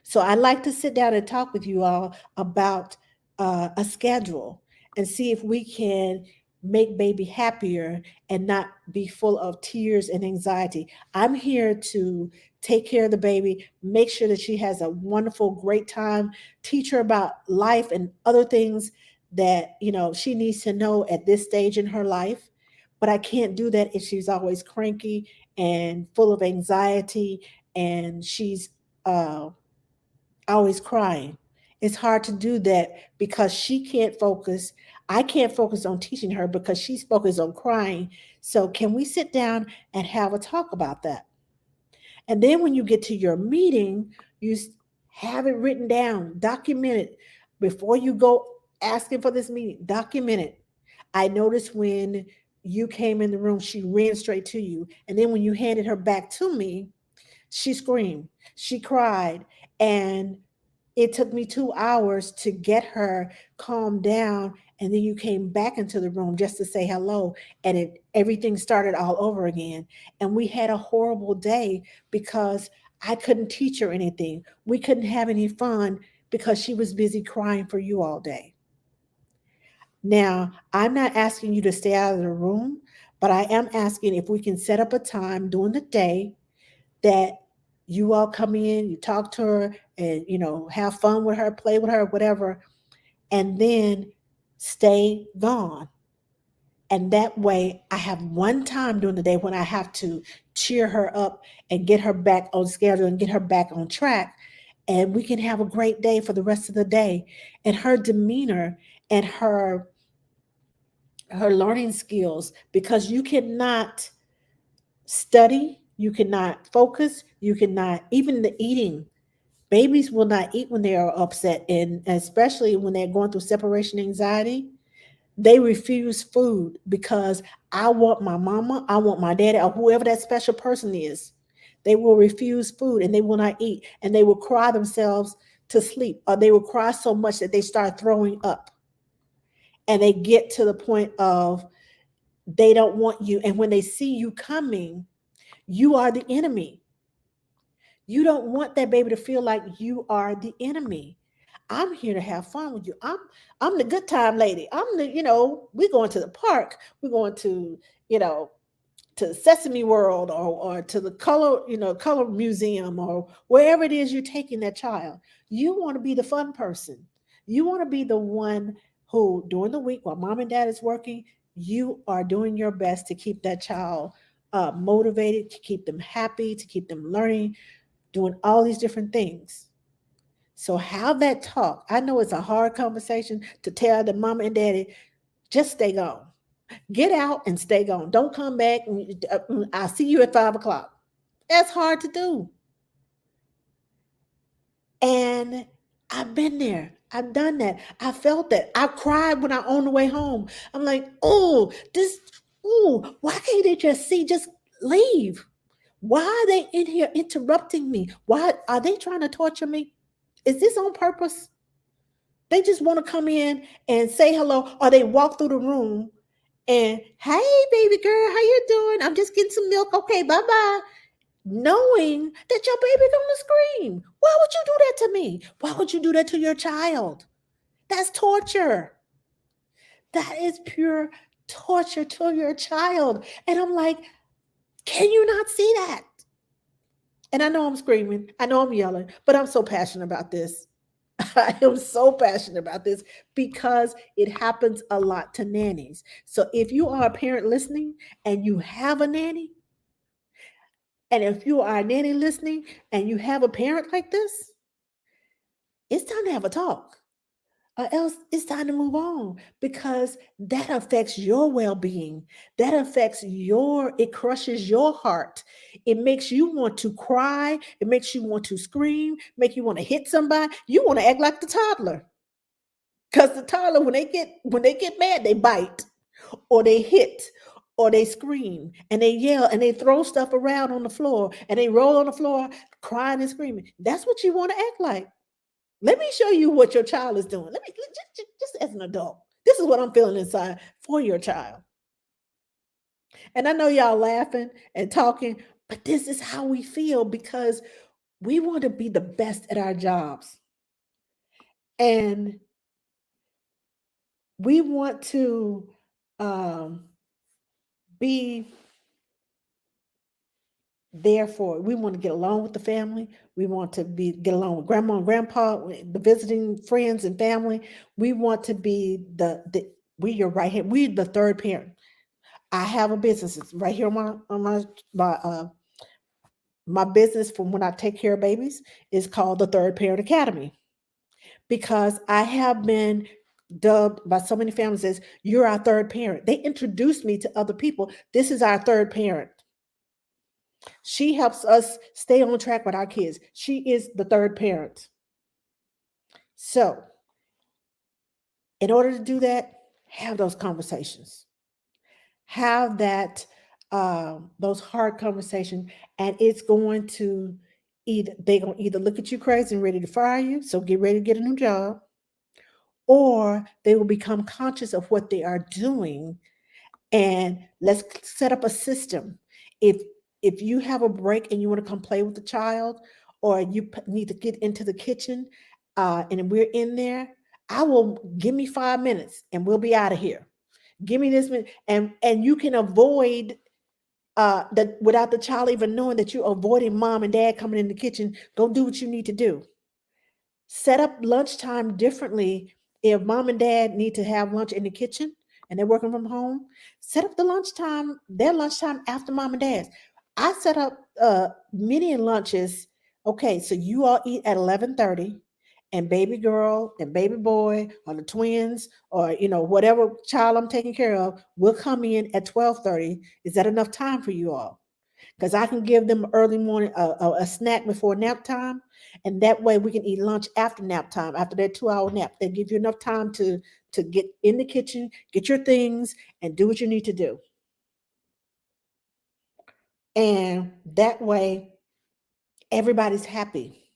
So I'd like to sit down and talk with you all about a schedule and see if we can make baby happier and not be full of tears and anxiety. I'm here to take care of the baby, make sure that she has a wonderful, great time, teach her about life and other things that, she needs to know at this stage in her life. But I can't do that if she's always cranky and full of anxiety and she's always crying. It's hard to do that because she can't focus. I can't focus on teaching her because she's focused on crying. So, can we sit down and have a talk about that? And then when you get to your meeting, have it written down, document it before you go asking for this meeting, document it. I noticed when you came in the room, she ran straight to you. And then when you handed her back to me, she screamed, she cried, and it took me 2 hours to get her calmed down. And then you came back into the room just to say hello, and everything started all over again. And we had a horrible day because I couldn't teach her anything. We couldn't have any fun because she was busy crying for you all day. Now, I'm not asking you to stay out of the room, but I am asking if we can set up a time during the day that you all come in, you talk to her, and have fun with her, play with her, whatever, and then stay gone. And that way, I have one time during the day when I have to cheer her up and get her back on schedule and get her back on track. And we can have a great day for the rest of the day. And her demeanor and her learning skills, because you cannot study, you cannot focus, you cannot, even the eating. Babies will not eat when they are upset, and especially when they're going through separation anxiety. They refuse food because I want my mama, I want my daddy, or whoever that special person is. They will refuse food and they will not eat, and they will cry themselves to sleep, or they will cry so much that they start throwing up. And they get to the point of they don't want you. And when they see you coming, you are the enemy. You don't want that baby to feel like you are the enemy. I'm here to have fun with you. I'm the good time lady. We're going to the park. We're going you know, to Sesame World or to the color museum or wherever it is you're taking that child. You want to be the fun person. You want to be the one who during the week while mom and dad is working, you are doing your best to keep that child motivated, to keep them happy, to keep them learning, doing all these different things. So have that talk. I know it's a hard conversation to tell the mama and daddy, just stay gone. Get out and stay gone. Don't come back. I'll see you at 5 o'clock. That's hard to do. And I've been there. I've done that. I felt that. I cried when I on the way home. I'm like, why can't they just leave? Why are they in here interrupting me? Why are they trying to torture me? Is this on purpose? They just want to come in and say hello, or they walk through the room and, hey, baby girl, how you doing? I'm just getting some milk. Okay, bye-bye. Knowing that your baby's gonna scream. Why would you do that to me? Why would you do that to your child? That's torture. That is pure torture to your child. And I'm like, can you not see that? And I know I'm screaming. I know I'm yelling, but I'm so passionate about this. I am so passionate about this because it happens a lot to nannies. So if you are a parent listening and you have a nanny, And if you are a nanny listening and you have a parent like this, it's time to have a talk. Or else it's time to move on, because that affects your well-being. That affects it crushes your heart. It makes you want to cry. It makes you want to scream, make you want to hit somebody. You want to act like the toddler. Because the toddler, when they get mad, they bite or they hit or they scream and they yell and they throw stuff around on the floor and they roll on the floor crying and screaming. That's what you want to act like. Let me show you what your child is doing. Just as an adult. This is what I'm feeling inside for your child. And I know y'all laughing and talking, but this is how we feel because we want to be the best at our jobs. And we want to be there for it. We want to get along with the family. We want to get along with grandma and grandpa, the visiting friends and family. We want to be we your right hand. We the third parent. I have a business. It's right here my business from when I take care of babies is called the Third Parent Academy, because I have been dubbed by so many families as you're our third parent. They introduced me to other people. This is our third parent. She helps us stay on track with our kids. She is the third parent. So, in order to do that, have those conversations. Have those hard conversations, and it's going to they're going to either look at you crazy and ready to fire you, so get ready to get a new job, or they will become conscious of what they are doing. And let's set up a system. If you have a break and you want to come play with the child, or you need to get into the kitchen, and we're in there, give me 5 minutes and we'll be out of here. Give me this minute, and you can avoid that without the child even knowing that you're avoiding mom and dad coming in the kitchen. Go do what you need to do. Set up lunchtime differently. If mom and dad need to have lunch in the kitchen and they're working from home, set up their lunchtime after mom and dad's. I set up many lunches. Okay, so you all eat at 11:30, and baby girl and baby boy or the twins or whatever child I'm taking care of will come in at 12:30. Is that enough time for you all? Because I can give them early morning a snack before nap time, and that way we can eat lunch after nap time, after that 2-hour nap. They give you enough time to get in the kitchen, get your things, and do what you need to do. And that way, everybody's happy.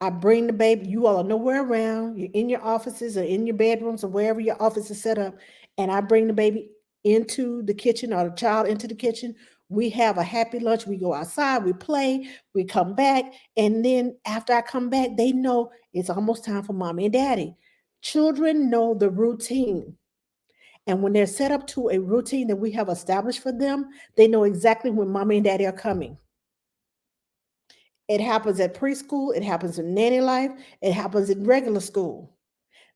I bring the baby. You all are nowhere around. You're in your offices or in your bedrooms or wherever your office is set up. And I bring the baby into the kitchen or the child into the kitchen. We have a happy lunch. We go outside, we play, we come back. And then after I come back, they know it's almost time for mommy and daddy. Children know the routine. And when they're set up to a routine that we have established for them, they know exactly when mommy and daddy are coming. It happens at preschool, it happens in nanny life, it happens in regular school.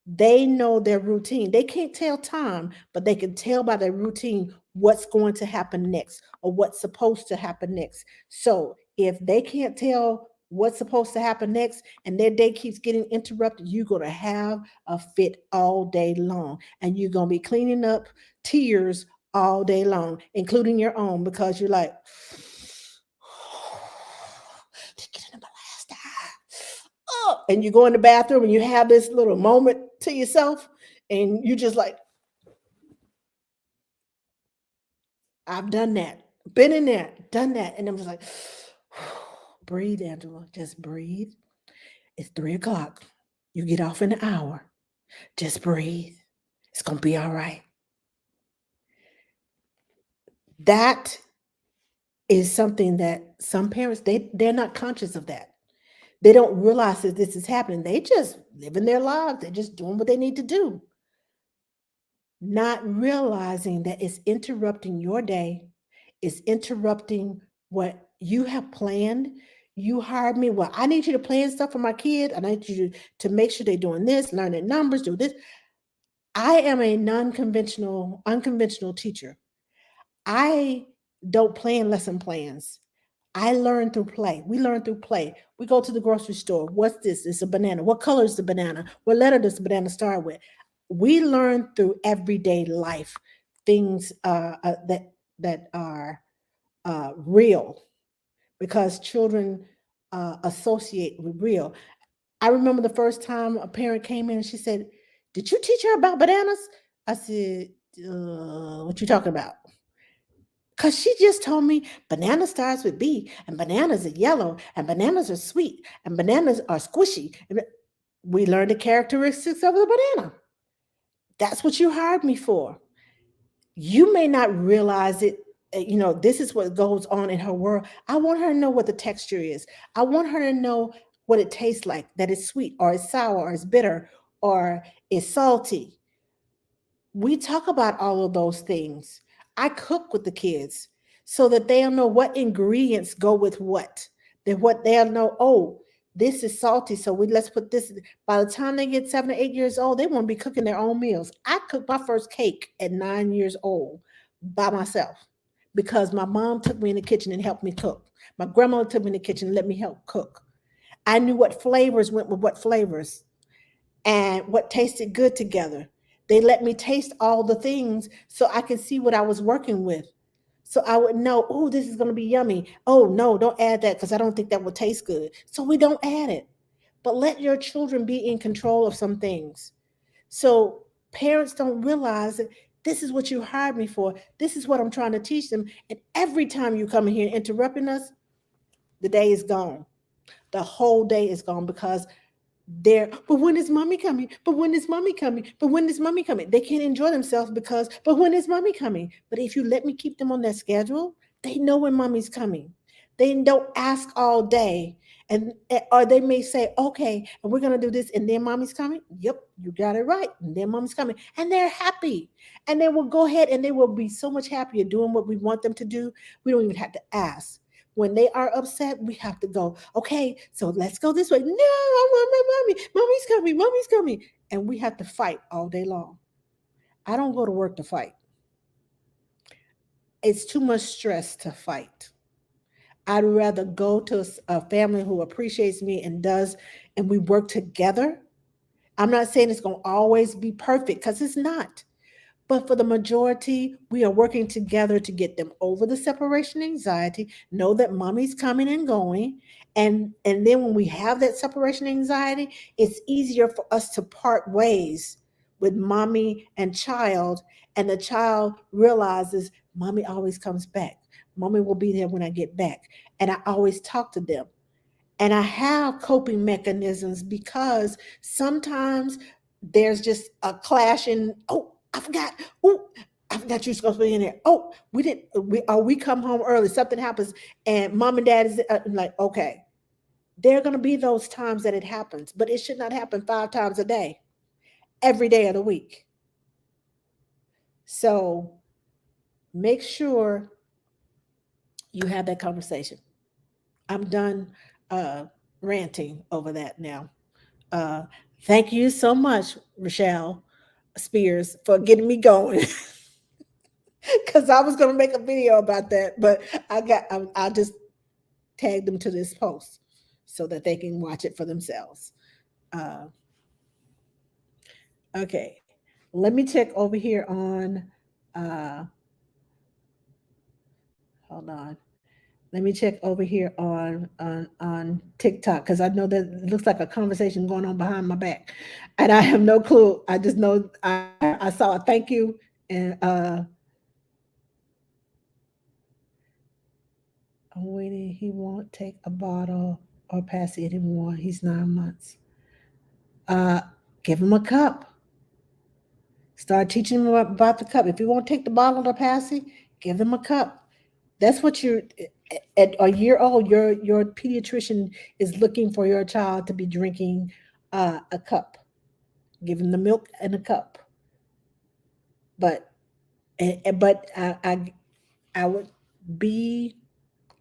They know their routine. They can't tell time, but they can tell by their routine what's going to happen next or what's supposed to happen next. So if they can't tell what's supposed to happen next and their day keeps getting interrupted, you're going to have a fit all day long. And you're going to be cleaning up tears all day long, including your own, because you're like, and you go in the bathroom and you have this little moment to yourself and you just like, I've done that, been in there, done that. And I'm just like, breathe, Angela, just breathe. It's 3:00. You get off in an hour. Just breathe. It's going to be all right. That is something that some parents, they're not conscious of that. They don't realize that this is happening. They just living their lives. They're just doing what they need to do, not realizing that it's interrupting your day, it's interrupting what you have planned. You hired me. Well, I need you to plan stuff for my kid. I need you to make sure they're doing this, learn their numbers, do this. I am a unconventional teacher. I don't plan lesson plans. I learn through play. We learn through play. We go to the grocery store. What's this? It's a banana. What color is the banana? What letter does the banana start with? We learn through everyday life things that are real because children associate with real. I remember the first time a parent came in and she said, "Did you teach her about bananas?" I said, "What you talking about?" Because she just told me banana starts with B, and bananas are yellow, and bananas are sweet, and bananas are squishy. And we learned the characteristics of the banana. That's what you hired me for. You may not realize it. This is what goes on in her world. I want her to know what the texture is. I want her to know what it tastes like, that it's sweet or it's sour or it's bitter or it's salty. We talk about all of those things. I cook with the kids so that they'll know what ingredients go with what. They'll know, oh, this is salty, so let's put this. By the time they get 7 or 8 years old, they want to be cooking their own meals. I cooked my first cake at 9 years old by myself because my mom took me in the kitchen and helped me cook. My grandmother took me in the kitchen and let me help cook. I knew what flavors went with what flavors and what tasted good together. They let me taste all the things so I could see what I was working with. So I would know, oh, this is going to be yummy. Oh, no, don't add that because I don't think that will taste good. So we don't add it. But let your children be in control of some things. So parents don't realize that this is what you hired me for. This is what I'm trying to teach them. And every time you come in here interrupting us, the day is gone. The whole day is gone because but when is mommy coming? But when is mommy coming? But when is mommy coming? They can't enjoy themselves because, but when is mommy coming? But if you let me keep them on that schedule, they know when mommy's coming. They don't ask all day. And or they may say, okay, and we're gonna do this, and then mommy's coming. Yep, you got it right. And then mommy's coming. And they're happy. And they will go ahead and they will be so much happier doing what we want them to do. We don't even have to ask. When they are upset, we have to go, okay, so let's go this way. No, I want my mommy. Mommy's coming. Mommy's coming. And we have to fight all day long. I don't go to work to fight. It's too much stress to fight. I'd rather go to a family who appreciates me and we work together. I'm not saying it's going to always be perfect because it's not. But for the majority, we are working together to get them over the separation anxiety, know that mommy's coming and going. And then when we have that separation anxiety, it's easier for us to part ways with mommy and child. And the child realizes mommy always comes back. Mommy will be there when I get back. And I always talk to them. And I have coping mechanisms because sometimes there's just a clash in, oh, I forgot. Oh, I forgot you're supposed to be in there. Oh, we didn't, we come home early. Something happens and mom and dad is like, okay, there are going to be those times that it happens, but it should not happen 5 times a day, every day of the week. So make sure you have that conversation. I'm done uh, ranting over that now. Uh, Thank you so much, Rochelle Spears, for getting me going. Because I was going to make a video about that, but I'll just tag them to this post so that they can watch it for themselves. Uh, okay, let me check over here on. Uh, Hold on. Let me check over here on TikTok because I know that it looks like a conversation going on behind my back, and I have no clue. I just know I saw a thank you and I'm waiting. He won't take a bottle or pass it anymore. He's 9 months. Uh, give him a cup. Start teaching him about the cup. If he won't take the bottle or pass it, give him a cup. That's what you're at a year old. Your pediatrician is looking for your child to be drinking a cup. Give him the milk and a cup. But I would be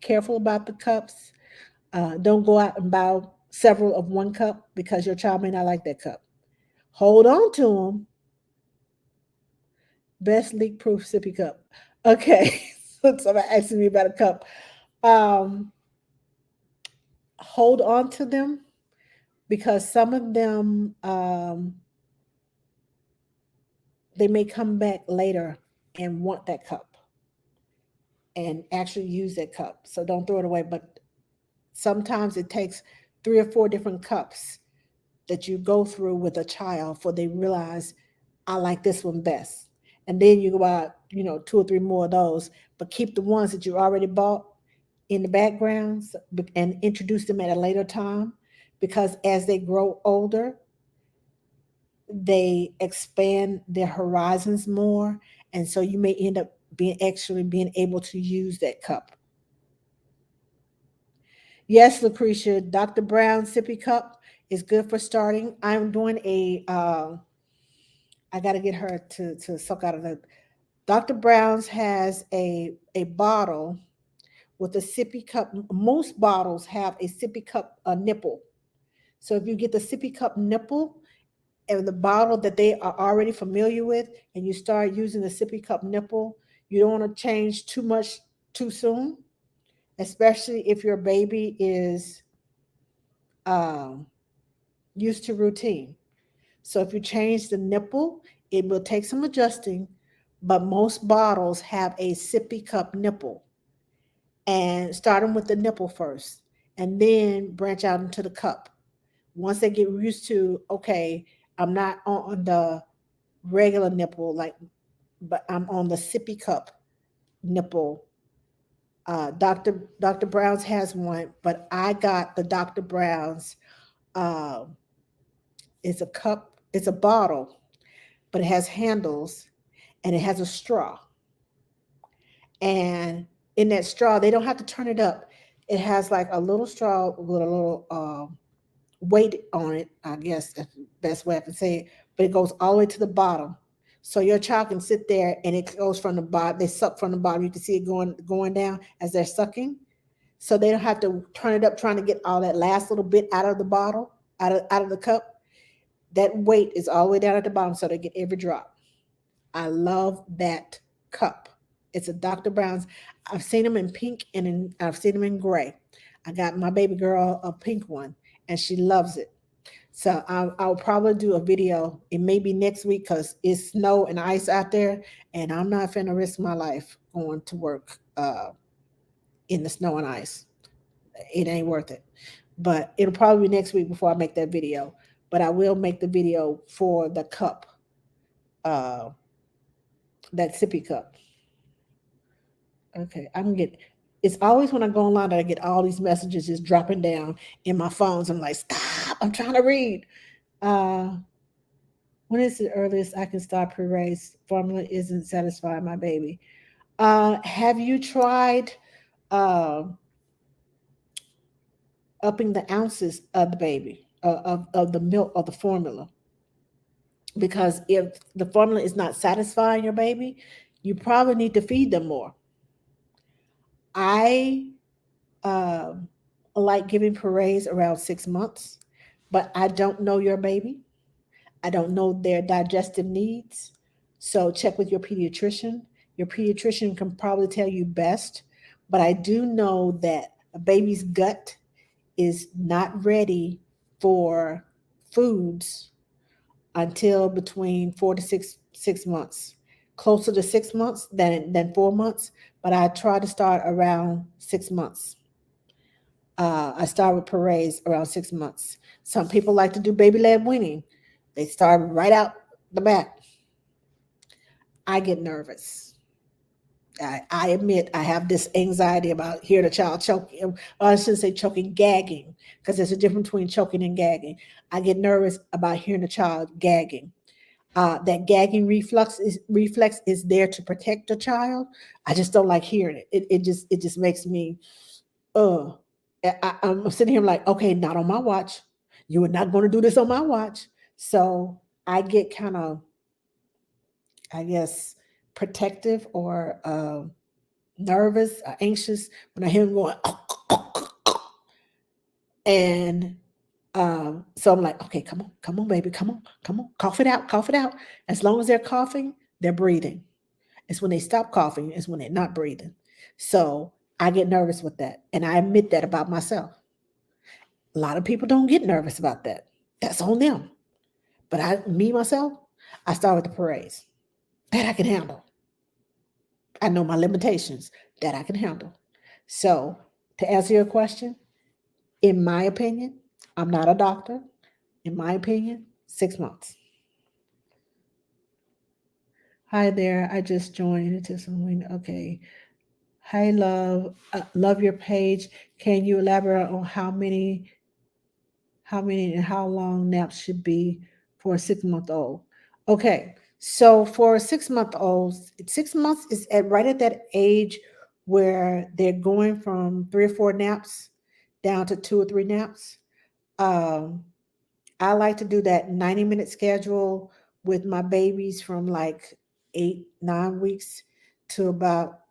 careful about the cups. Don't go out and buy several of one cup because your child may not like that cup. Hold on to them. Best leak-proof sippy cup. Okay, so somebody asking me about a cup. Um, hold on to them because some of them they may come back later and want that cup and actually use that cup. So don't throw it away. But sometimes it takes 3 or 4 different cups that you go through with a child for they realize I like this one best. And then you go out, 2 or 3 more of those, but keep the ones that you already bought in the background and introduce them at a later time because as they grow older, they expand their horizons more. And so you may end up being able to use that cup. Yes, Lucretia, Dr. Brown Sippy Cup is good for starting. I'm doing I got to get her to suck out of the. Dr. Brown's has a bottle with a sippy cup. Most bottles have a sippy cup nipple. So if you get the sippy cup nipple and the bottle that they are already familiar with, and you start using the sippy cup nipple, you don't want to change too much too soon, especially if your baby is um, used to routine. So if you change the nipple, it will take some adjusting, but most bottles have a sippy cup nipple. And start them with the nipple first, and then branch out into the cup. Once they get used to, okay, I'm not on the regular nipple, but I'm on the sippy cup nipple. Dr. Brown's has one, but I got the Dr. Brown's. Uh, it's a cup, it's a bottle, but it has handles and it has a straw. And in that straw, they don't have to turn it up. It has like a little straw with a little weight on it. I guess that's the best way I can say it. But it goes all the way to the bottom. So your child can sit there and it goes from the bottom. They suck from the bottom. You can see it going down as they're sucking. So they don't have to turn it up trying to get all that last little bit out of the bottle, out of the cup. That weight is all the way down at the bottom so they get every drop. I love that cup. It's a Dr. Brown's. I've seen them in pink and I've seen them in gray. I got my baby girl a pink one and she loves it. So I'll probably do a video. It may be next week because it's snow and ice out there, and I'm not finna risk my life going to work in the snow and ice. It ain't worth it. But it'll probably be next week before I make that video. But I will make the video for the cup, uh, that sippy cup. Okay, I'm get. It's always when I go online that I get all these messages just dropping down in my phones. I'm like, stop! I'm trying to read. Uh, when is the earliest I can start pre-race? Formula isn't satisfying my baby. Have you tried uh, upping the ounces of the baby of the milk of the formula? Because if the formula is not satisfying your baby, you probably need to feed them more. I um, like giving purees around 6 months, but I don't know your baby. I don't know their digestive needs. So check with your pediatrician. Your pediatrician can probably tell you best, but I do know that a baby's gut is not ready for foods until between 4 to 6 months. Closer to 6 months than 4 months, but I try to start around 6 months. I start with parades around 6 months. Some people like to do baby led weaning. They start right out the back. I get nervous. I admit I have this anxiety about hearing a child choking. I shouldn't say choking, gagging, because there's a difference between choking and gagging. I get nervous about hearing a child gagging. That gagging reflex is there to protect the child. I just don't like hearing it. It just makes me uh I'm sitting here like, okay, not on my watch. You are not going to do this on my watch. So I get kind of, I guess, protective or nervous, or anxious when I hear him going, and so I'm like, okay, come on, baby, come on, cough it out, cough it out. As long as they're coughing, they're breathing. It's when they stop coughing, it's when they're not breathing. So I get nervous with that, and I admit that about myself. A lot of people don't get nervous about that. That's on them. But myself, I start with the parades that I can handle. I know my limitations that I can handle. So, to answer your question, in my opinion, I'm not a doctor. In my opinion, 6 months. Hi there. I just joined into something. Okay. Hi, love. Love your page. Can you elaborate on how many and how long naps should be for a 6 month old? Okay. So for a 6 month old, 6 months is right at that age where they're going from 3 or 4 naps down to 2 or 3 naps. Um, I like to do that 90-minute schedule with my babies from like 8, 9 weeks to about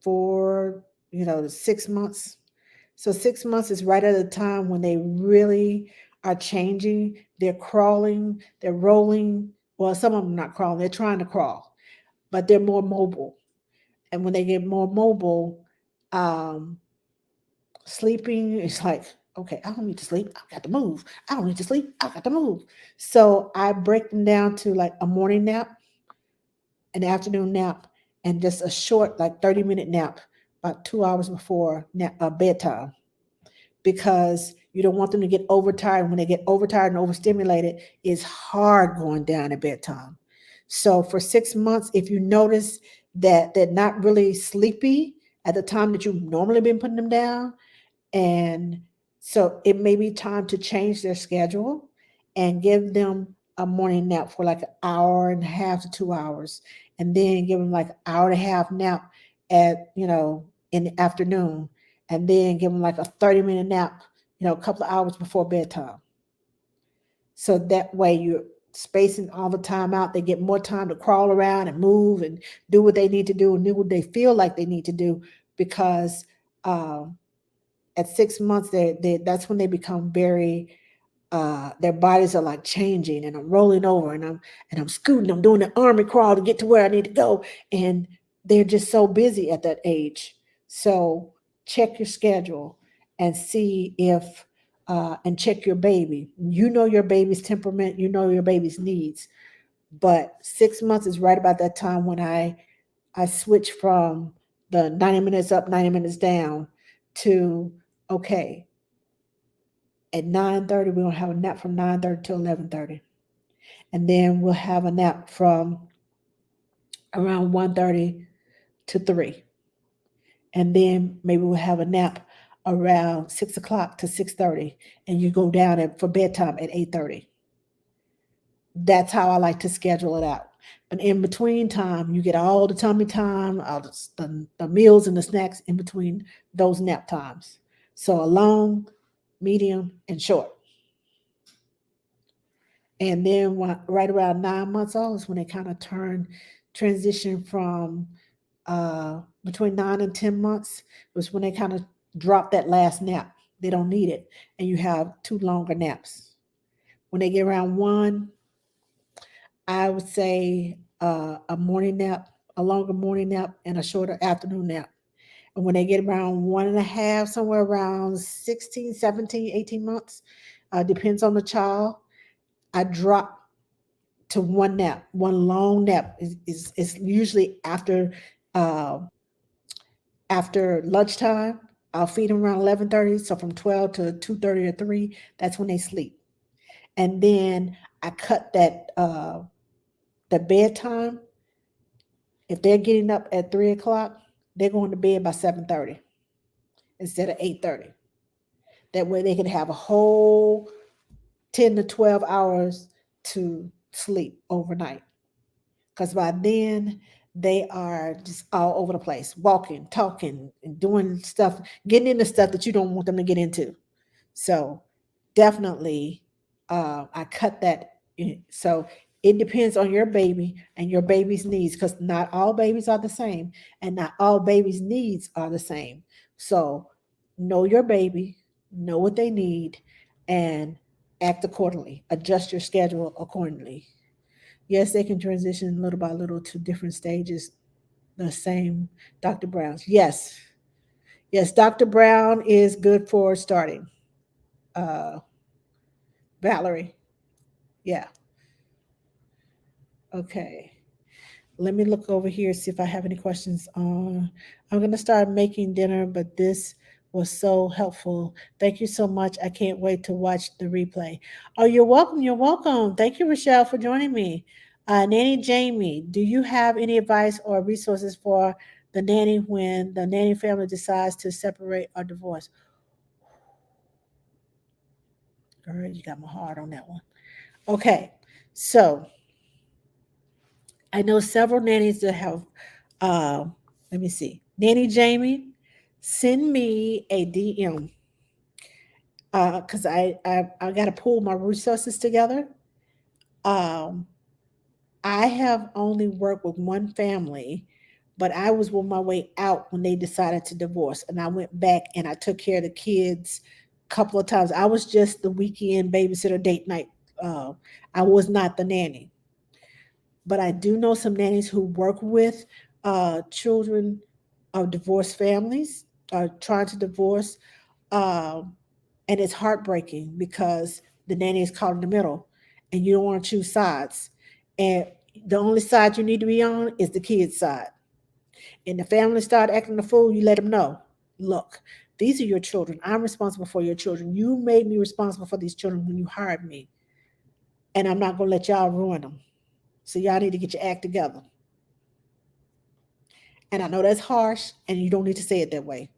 4, 6 months. So 6 months is right at the time when they really are changing. They're crawling, they're rolling. Well, some of them not crawling, they're trying to crawl, but they're more mobile. And when they get more mobile, um, sleeping is like, okay, I don't need to sleep. I've got to move. I don't need to sleep. I've got to move. So I break them down to like a morning nap, an afternoon nap, and just a short, like 30-minute nap about 2 hours before bedtime, because you don't want them to get overtired. When they get overtired and overstimulated, it's hard going down at bedtime. So for 6 months, if you notice that they're not really sleepy at the time that you've normally been putting them down, and so it may be time to change their schedule and give them a morning nap for like an hour and a half to 2 hours, and then give them like an hour and a half nap in the afternoon, and then give them like a 30-minute nap, a couple of hours before bedtime. So that way you're spacing all the time out. They get more time to crawl around and move and do what they need to do and do what they feel like they need to do, because um, at 6 months, that's when they become very, their bodies are like changing, and I'm rolling over, and I'm scooting, I'm doing the army crawl to get to where I need to go, and they're just so busy at that age. So check your schedule and see if and check your baby. You know your baby's temperament, you know your baby's needs, but 6 months is right about that time when I switch from the 90 minutes up, 90 minutes down to, okay, at 9:30, we're gonna have a nap from 9:30 to 11:30. And then we'll have a nap from around 1:30 to 3. And then maybe we'll have a nap around 6 o'clock to 6:30. And you go down for bedtime at 8:30. That's how I like to schedule it out. But in between time, you get all the tummy time, all the meals and the snacks in between those nap times. So a long, medium, and short. And then right around 9 months old is when they kind of transition from between 9 and 10 months was when they kind of drop that last nap. They don't need it. And you have 2 longer naps. When they get around 1, I would say a morning nap, a longer morning nap, and a shorter afternoon nap. And when they get around 1.5, somewhere around 16, 17, 18 months, depends on the child, I drop to one nap. One long nap is usually uh, after lunchtime. I'll feed them around 11:30. So from 12 to 2:30 or 3, that's when they sleep. And then I cut that the bedtime. If they're getting up at 3 o'clock, they're going to bed by 7:30 instead of 8:30. That way they can have a whole 10 to 12 hours to sleep overnight. Because by then they are just all over the place, walking, talking, and doing stuff, getting into stuff that you don't want them to get into. So definitely, I cut that. So it depends on your baby and your baby's needs, because not all babies are the same, and not all babies' needs are the same. So know your baby, know what they need, and act accordingly. Adjust your schedule accordingly. Yes, they can transition little by little to different stages. The same, Dr. Brown's. Yes, yes, Dr. Brown is good for starting. uh, Valerie. Yeah. Okay. Let me look over here, see if I have any questions on. I'm going to start making dinner, but this was so helpful. Thank you so much. I can't wait to watch the replay. Oh, you're welcome. You're welcome. Thank you, Rochelle, for joining me. Nanny Jamie, do you have any advice or resources for the nanny when the nanny family decides to separate or divorce? Girl, you got my heart on that one. Okay, so I know several nannies that have, uh, let me see, Nanny Jamie, send me a DM because I got to pull my resources together. Um, I have only worked with one family, but I was on my way out when they decided to divorce, and I went back and I took care of the kids a couple of times. I was just the weekend babysitter, date night. Uh, I was not the nanny, but I do know some nannies who work with children of divorced families, trying to divorce, um, and it's heartbreaking because the nanny is caught in the middle, and you don't want to choose sides, and the only side you need to be on is the kid's side. And the family start acting the fool, you let them know, look, these are your children. I'm responsible for your children. You made me responsible for these children when you hired me, and I'm not going to let y'all ruin them. So y'all need to get your act together. And I know that's harsh, and you don't need to say it that way.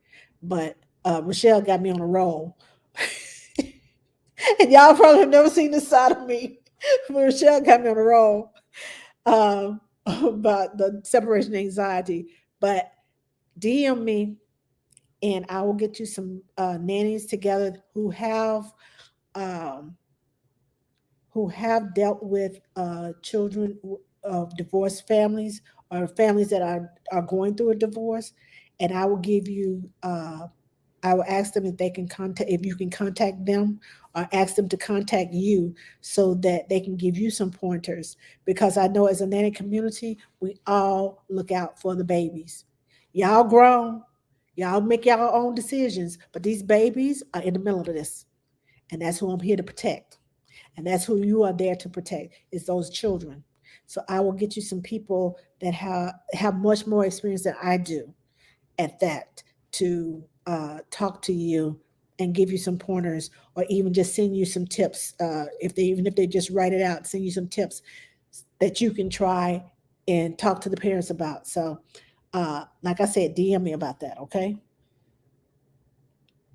But Michelle got me on a roll. And y'all probably have never seen this side of me. But Michelle got me on a roll about the separation anxiety. But DM me, and I will get you some nannies together um, who have dealt with children of divorced families or families that are going through a divorce, and I will give you. I will ask them if they can contact if you can contact them, or ask them to contact you so that they can give you some pointers. Because I know as a nanny community, we all look out for the babies. Y'all grown, y'all make y'all own decisions, but these babies are in the middle of this, and that's who I'm here to protect. And that's who you are there to protect, is those children. So I will get you some people that have much more experience than I do at that, to talk to you and give you some pointers, or even just send you some tips. If they just write it out, send you some tips that you can try and talk to the parents about. So, like I said, DM me about that, okay?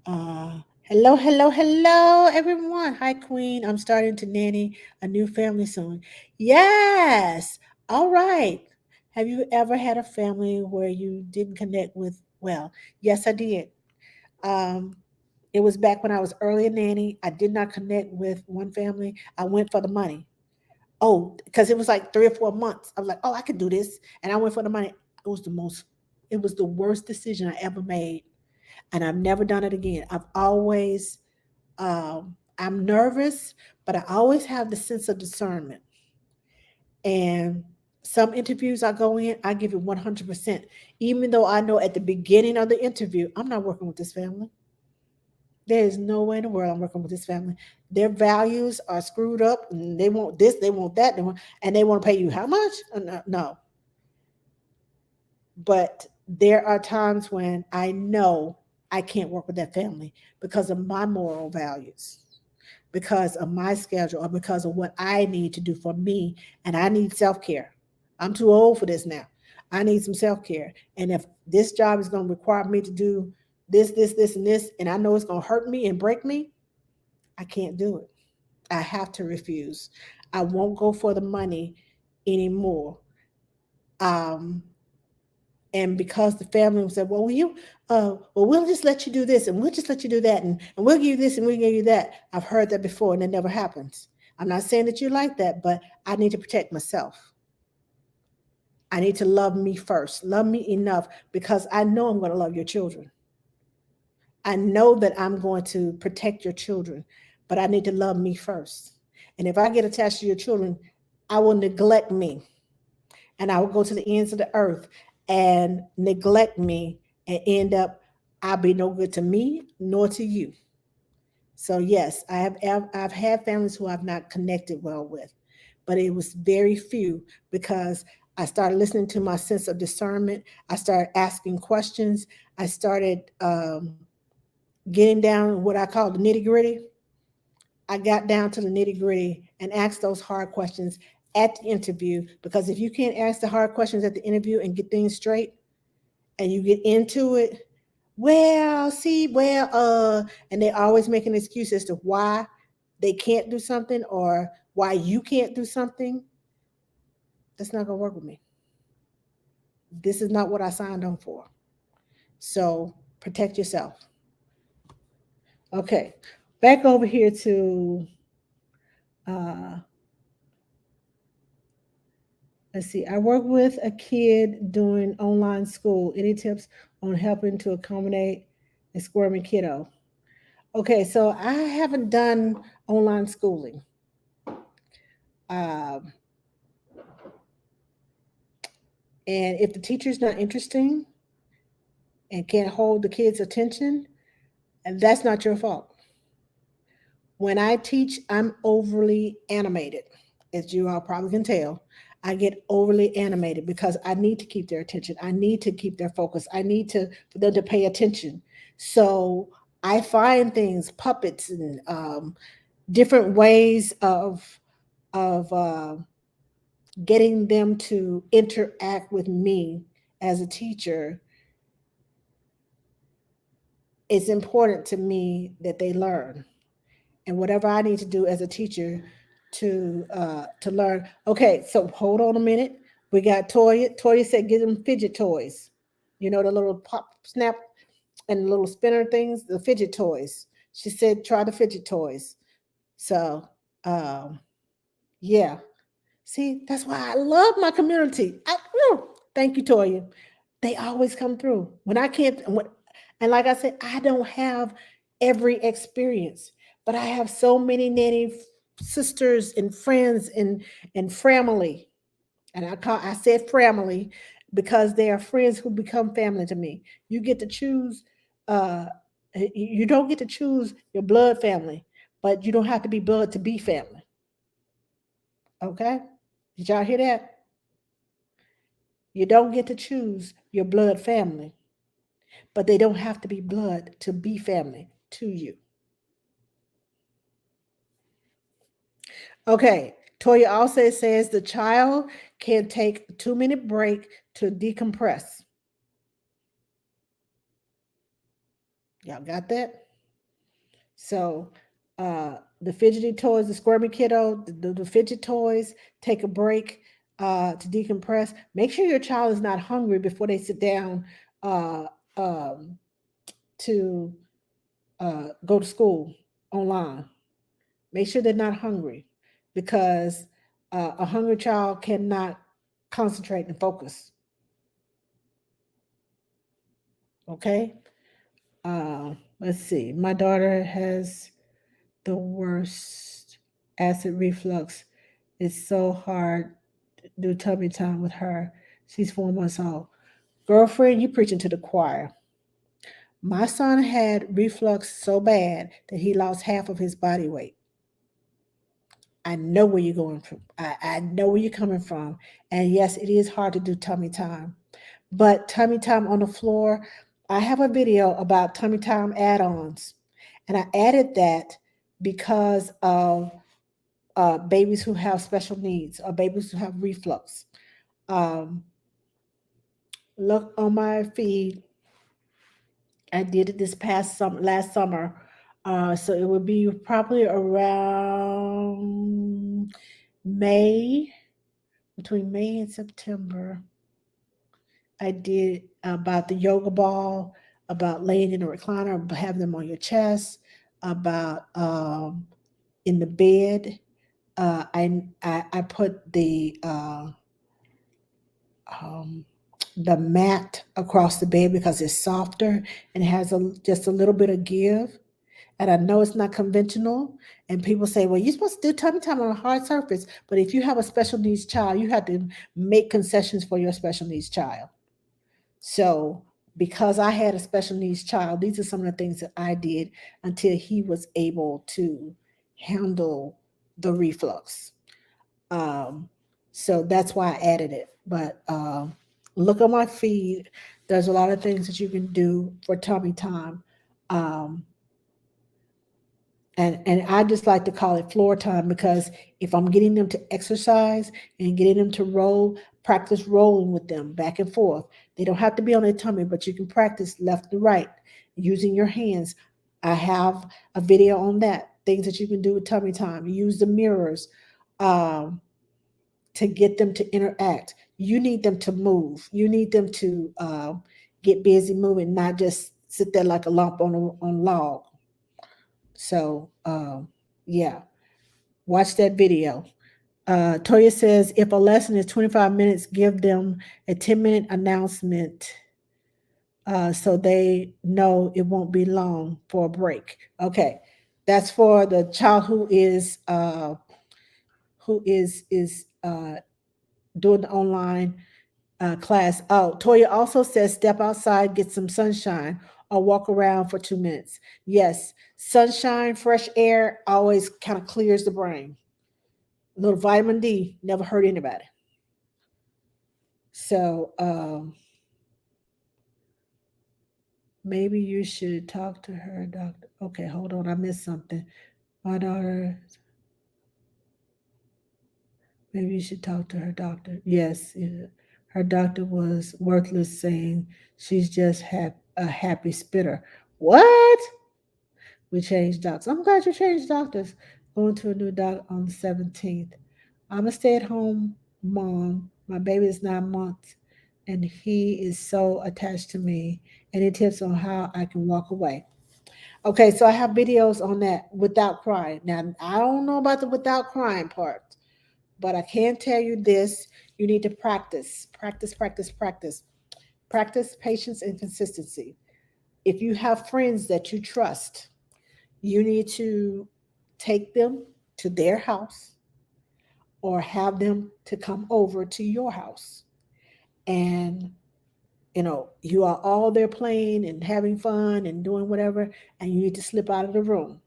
Hello, hello, hello, everyone. Hi, Queen. I'm starting to nanny a new family soon. Yes. All right. Have you ever had a family where you didn't connect with? Well, yes, I did. Um, it was back when I was early a nanny. I did not connect with one family. I went for the money. Oh, because it was like 3 or 4 months. I was like, oh, I could do this. And I went for the money. It was the worst decision I ever made. And I've never done it again. I'm nervous, but I always have the sense of discernment. And some interviews I go in, I give it 100%, even though I know at the beginning of the interview, I'm not working with this family. There is no way in the world I'm working with this family. Their values are screwed up, and they want this, they want that, and they want to pay you how much? No, no. But there are times when I know I can't work with that family because of my moral values, because of my schedule, or because of what I need to do for me. And I need self care. I'm too old for this now. I need some self care. And if this job is going to require me to do this, and this, and I know it's going to hurt me and break me, I can't do it. I have to refuse. I won't go for the money anymore. Um, and because the family said, well, we'll just let you do this, and we'll just let you do that, and we'll give you this, and we'll give you that. I've heard that before, and it never happens. I'm not saying that you like that, but I need to protect myself. I need to love me first. Love me enough, because I know I'm going to love your children. I know that I'm going to protect your children, but I need to love me first. And if I get attached to your children, I will neglect me, and I will go to the ends of the earth and neglect me, and end up I'll be no good to me nor to you. So yes, I've had families who I've not connected well with, but it was very few because I started listening to my sense of discernment. I started asking questions. I started getting down what I call the nitty gritty. I got down to the nitty gritty and asked those hard questions at the interview, because if you can't ask the hard questions at the interview and get things straight and you get into it, well, see, and they always make an excuse as to why they can't do something or why you can't do something. That's not going to work with me. This is not what I signed on for. So protect yourself. Okay, back over here to, uh, let's see. I work with a kid doing online school. Any tips on helping to accommodate a squirming kiddo? Okay, so I haven't done online schooling. Um, and if the teacher's not interesting and can't hold the kid's attention, and that's not your fault. When I teach, I'm overly animated, as you all probably can tell. I get overly animated because I need to keep their attention. I need to keep their focus. I need to for them to pay attention. So I find things, puppets, and different ways of getting them to interact with me as a teacher. It's important to me that they learn, and whatever I need to do as a teacher to learn. Okay, so hold on a minute. We got Toya. Toya said, "Get them fidget toys. You know the little pop, snap, and the little spinner things, the fidget toys." She said, "Try the fidget toys." So, um, yeah. See, that's why I love my community. Thank you, Toya. They always come through when I can't. And like I said, I don't have every experience, but I have so many nanny sisters and friends and family. And I said family because they are friends who become family to me. You get to choose. Uh, you don't get to choose your blood family, but you don't have to be blood to be family. Okay? Did y'all hear that? You don't get to choose your blood family, but they don't have to be blood to be family to you. Okay, Toya also says the child can take a 2-minute break to decompress. Y'all got that? So, the fidgety toys, the squirmy kiddo, the fidget toys, take a break to decompress. Make sure your child is not hungry before they sit down uh, um, to go to school online. Make sure they're not hungry, because a hungry child cannot concentrate and focus. Okay. Let's see. My daughter has the worst acid reflux. It's so hard to do tummy time with her. She's 4 months old. Girlfriend, you preaching to the choir. My son had reflux so bad that he lost half of his body weight. I know where you're going from. I know where you're coming from. And yes, it is hard to do tummy time. But tummy time on the floor, I have a video about tummy time add-ons. And I added that because of babies who have special needs or babies who have reflux. Um, look on my feed. I did it this last summer. So it would be probably around May, between May and September. I did about the yoga ball, about laying in a recliner, having them on your chest, about in the bed. I put um, the mat across the bed because it's softer and has just a little bit of give. And I know it's not conventional. And people say, well, you're supposed to do tummy time on a hard surface. But if you have a special needs child, you have to make concessions for your special needs child. So because I had a special needs child, these are some of the things that I did until he was able to handle the reflux. Um, so that's why I added it. But look on my feed. There's a lot of things that you can do for tummy time. Um, and I just like to call it floor time because if I'm getting them to exercise and getting them to roll, practice rolling with them back and forth. They don't have to be on their tummy, but you can practice left to right using your hands. I have a video on that. Things that you can do with tummy time. Use the mirrors um, to get them to interact. You need them to move. You need them to get busy moving, not just sit there like a lump on log. So, yeah, watch that video. Toya says if a lesson is 25 minutes, give them a 10-minute announcement so they know it won't be long for a break. Okay, that's for the child who is doing the online class. Oh, Toya also says step outside, get some sunshine, or walk around for 2 minutes. Yes, sunshine, fresh air always kind of clears the brain. A little vitamin D never hurt anybody. So maybe you should talk to her doctor. Okay, hold on, I missed something. My daughter, maybe you should talk to her doctor. Yes, yeah. Her doctor was worthless, saying she's just a happy spitter. What? We changed doctors. I'm glad you changed doctors. Going to a new doc on the 17th. I'm a stay at home mom. My baby is 9 months and he is so attached to me. Any tips on how I can walk away? Okay, so I have videos on that without crying. Now, I don't know about the without crying part, but I can tell you this, you need to practice, practice, practice, practice. Practice patience and consistency. If you have friends that you trust, you need to take them to their house or have them to come over to your house. And you are all there playing and having fun and doing whatever, and you need to slip out of the room.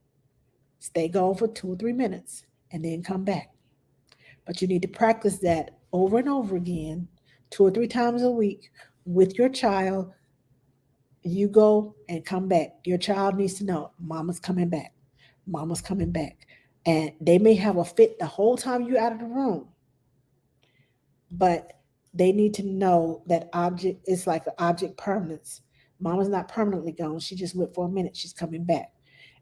Stay gone for 2 or 3 minutes and then come back. But you need to practice that over and over again, 2 or 3 times a week with your child. You go and come back. Your child needs to know mama's coming back. Mama's coming back. And they may have a fit the whole time you're out of the room, but they need to know that object is like an object permanence. Mama's not permanently gone. She just went for a minute. She's coming back.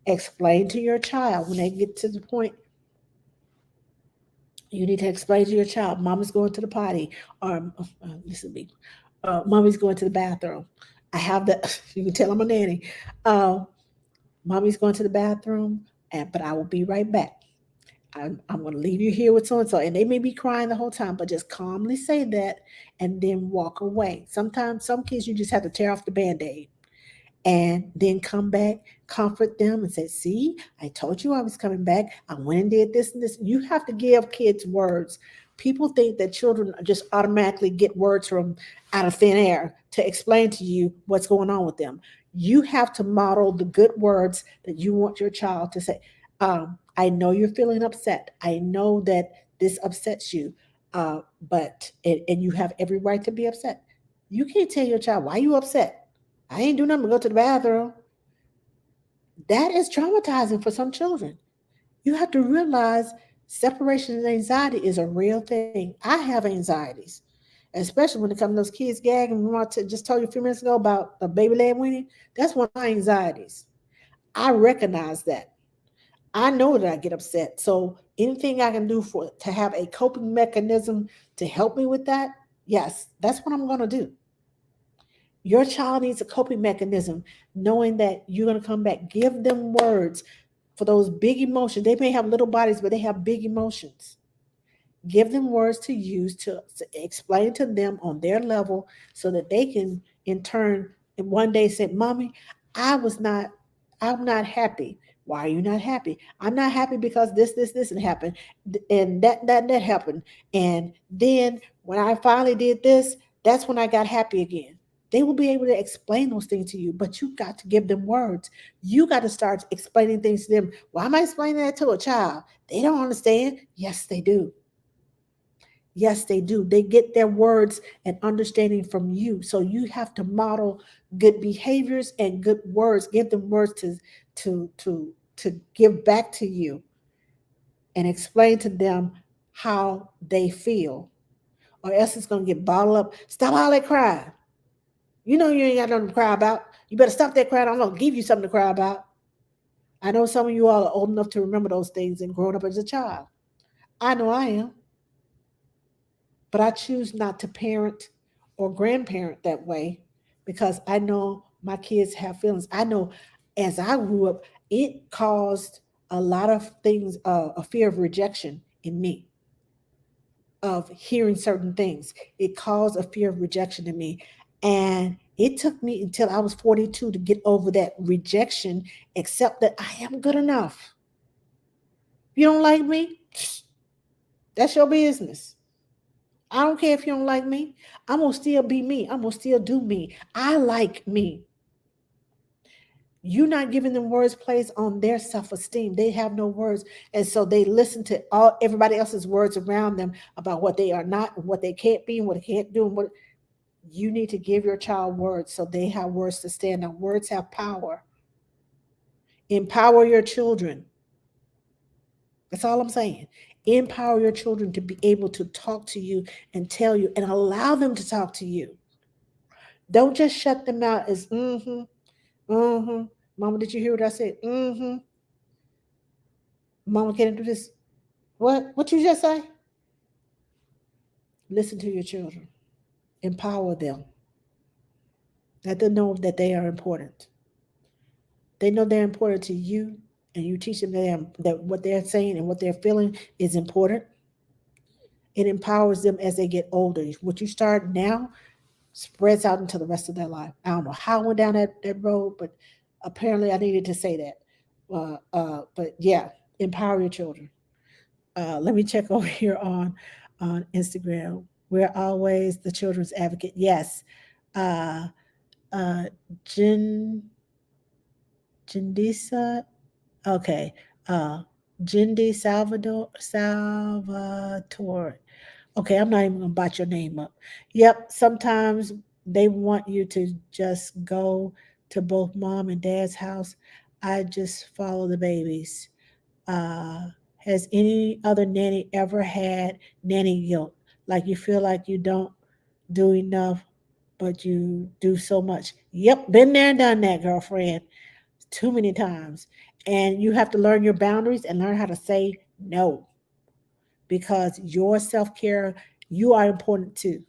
Explain to your child when they get to the point you need to explain to your child, mama's going to the potty, or listen to me, mommy's going to the bathroom. I have that. You can tell I'm a nanny. Uh, Mommy's going to the bathroom, but I will be right back. I'm going to leave you here with so and so. And they may be crying the whole time, but just calmly say that and then walk away. Sometimes, some kids, you just have to tear off the band aid and then come back, comfort them and say, see, I told you I was coming back. I went and did this and this. You have to give kids words. People think that children just automatically get words from out of thin air to explain to you what's going on with them. You have to model the good words that you want your child to say. I know you're feeling upset. I know that this upsets you, and you have every right to be upset. You can't tell your child, why are you upset? I ain't do nothing but go to the bathroom. That is traumatizing for some children. You have to realize separation and anxiety is a real thing. I have anxieties, especially when it comes to those kids gagging. Remember, I just told you a few minutes ago about a baby leg weaning? That's one of my anxieties. I recognize that. I know that I get upset. So anything I can do to have a coping mechanism to help me with that, yes, that's what I'm going to do. Your child needs a coping mechanism, knowing that you're going to come back. Give them words for those big emotions. They may have little bodies, but they have big emotions. Give them words to use to explain to them on their level so that they can, in turn, one day say, Mommy, I was not, I'm not happy. Why are you not happy? I'm not happy because this, and happened. And that happened. And then when I finally did this, that's when I got happy again. They will be able to explain those things to you, but you got to give them words. You got to start explaining things to them. Why am I explaining that to a child? They don't understand. Yes, they do. Yes, they do. They get their words and understanding from you. So you have to model good behaviors and good words. Give them words to give back to you and explain to them how they feel. Or else it's gonna get bottled up. Stop all that crying. You know you ain't got nothing to cry about. You better stop that crying. I'm gonna give you something to cry about. I know some of you all are old enough to remember those things and growing up as a child. I know I am. But I choose not to parent or grandparent that way because I know my kids have feelings. I know as I grew up, it caused a lot of things, a fear of rejection in me, of hearing certain things. It caused a fear of rejection in me. And it took me until I was 42 to get over that rejection, accept that I am good enough. If you don't like me, that's your business. I don't care if you don't like me. I'm going to still be me. I'm going to still do me. I like me. You're not giving them words placed on their self-esteem. They have no words. And so they listen to all everybody else's words around them about what they are not, and what they can't be, and what they can't do. And what you need to give your child words so they have words to stand on. Words have power. Empower your children. That's all I'm saying. Empower your children to be able to talk to you and tell you and allow them to talk to you. Don't just shut them out as mm-hmm, mm-hmm. Mama, did you hear what I said? Mm-hmm. Mama, can I do this? What? What you just say? Listen to your children. Empower them. Let them know that they are important. They know they're important to you, and you teach them that what they're saying and what they're feeling is important. It empowers them as they get older. What you start now spreads out into the rest of their life. I don't know how I went down that road, but apparently I needed to say that. But yeah, empower your children. Let me check over here on Instagram. We're always the children's advocate. Yes. Uh, uh, Jin Jindisa. Okay. Uh, Jindy Salvatore. Okay, I'm not even gonna botch your name up. Yep, sometimes they want you to just go to both mom and dad's house. I just follow the babies. Uh, has any other nanny ever had nanny guilt? Like you feel like you don't do enough, but you do so much. Yep, been there and done that, girlfriend, too many times. And you have to learn your boundaries and learn how to say no because your self care, you are important too.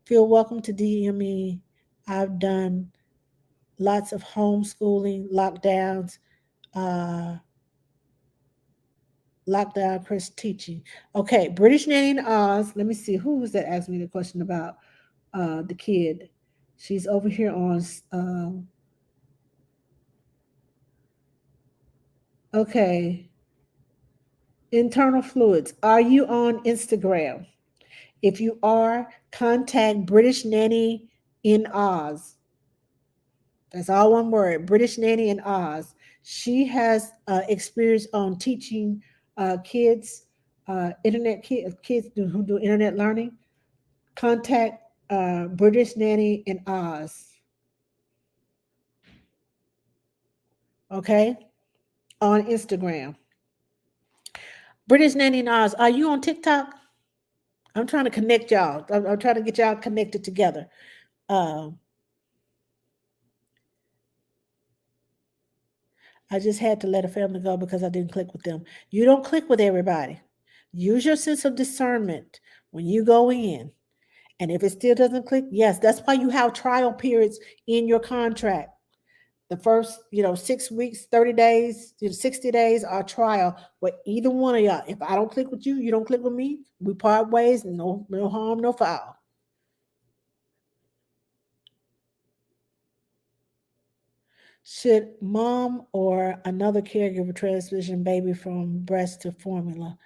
Feel welcome to DME. I've done lots of homeschooling, lockdowns, uh, lockdown Chris teaching. Okay, British Nanny in Oz. Let me see who was that asked me the question about the kid. She's over here on. Okay, internal fluids. Are you on Instagram? If you are, contact British Nanny in Oz. That's all one word. British Nanny in Oz. She has experience on teaching kids, kids who do internet learning. Contact British Nanny in Oz. Okay, on Instagram. British Nanny in Oz. Are you on TikTok? I'm trying to connect y'all. I'm trying to get y'all connected together. Um, I just had to let a family go because I didn't click with them. You don't click with everybody. Use your sense of discernment when you go in. And if it still doesn't click, yes, that's why you have trial periods in your contract. The first, 6 weeks, 30 days, 60 days are trial. But either one of y'all, if I don't click with you, you don't click with me, we part ways, no harm, no foul. Should mom or another caregiver transition baby from breast to formula?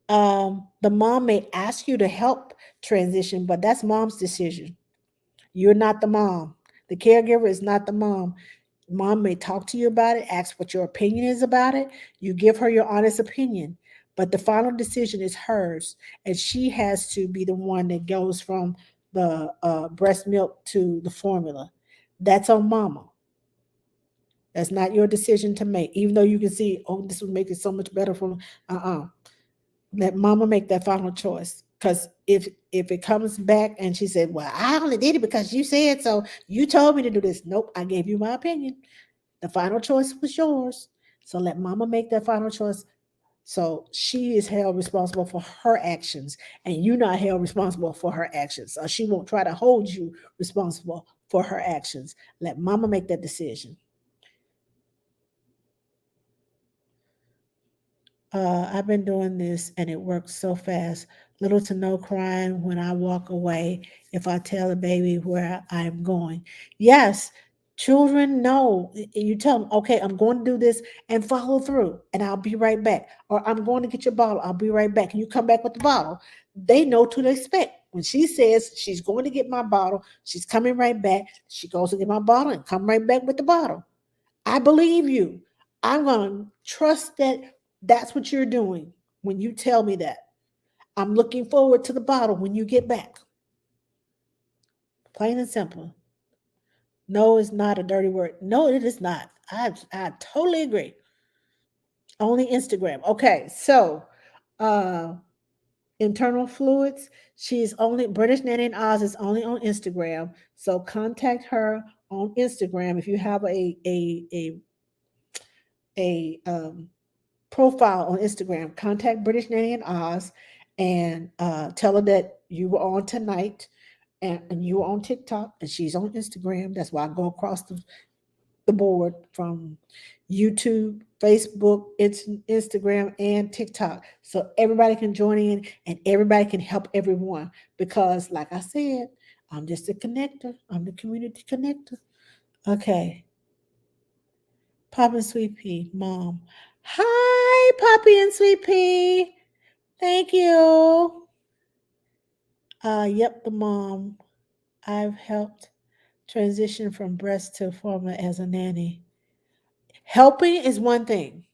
The mom may ask you to help transition, but that's mom's decision. You're not the mom. The caregiver is not the mom. Mom may talk to you about it, ask what your opinion is about it. You give her your honest opinion, but the final decision is hers, and she has to be the one that goes from the breast milk to the formula. That's on mama. That's not your decision to make, even though you can see, oh, this would make it so much better for. Let mama make that final choice. Because if it comes back and she said, well, I only did it because you said so, you told me to do this. Nope, I gave you my opinion. The final choice was yours. So let mama make that final choice. So she is held responsible for her actions, and you're not held responsible for her actions. So she won't try to hold you responsible for her actions. Let mama make that decision. I've been doing this and it works so fast. Little to no crying when I walk away if I tell the baby where I am going. Yes, children know. You tell them, okay, I'm going to do this and follow through and I'll be right back. Or I'm going to get your bottle. I'll be right back. And you come back with the bottle. They know to expect. When she says she's going to get my bottle, she's coming right back. She goes to get my bottle and come right back with the bottle. I believe you. I'm going to trust that that's what you're doing when you tell me that. I'm looking forward to the bottle when you get back. Plain and simple. No is not a dirty word. No, it is not. I totally agree. Only Instagram. Okay, so uh internal fluids. She's only British Nanny and Oz is only on Instagram. So contact her on Instagram if you have a profile on Instagram. Contact British Nanny and Oz and tell her that you were on tonight and you were on TikTok and she's on Instagram. That's why I go across the board from YouTube, Facebook, Instagram, and TikTok. So everybody can join in and everybody can help everyone. Because, like I said, I'm just a connector, I'm the community connector. Okay. Pop and Sweet Pea, Mom. Hi, Poppy and Sweet Pea. Thank you. Yep, the mom. I've helped transition from breast to formula as a nanny. Helping is one thing,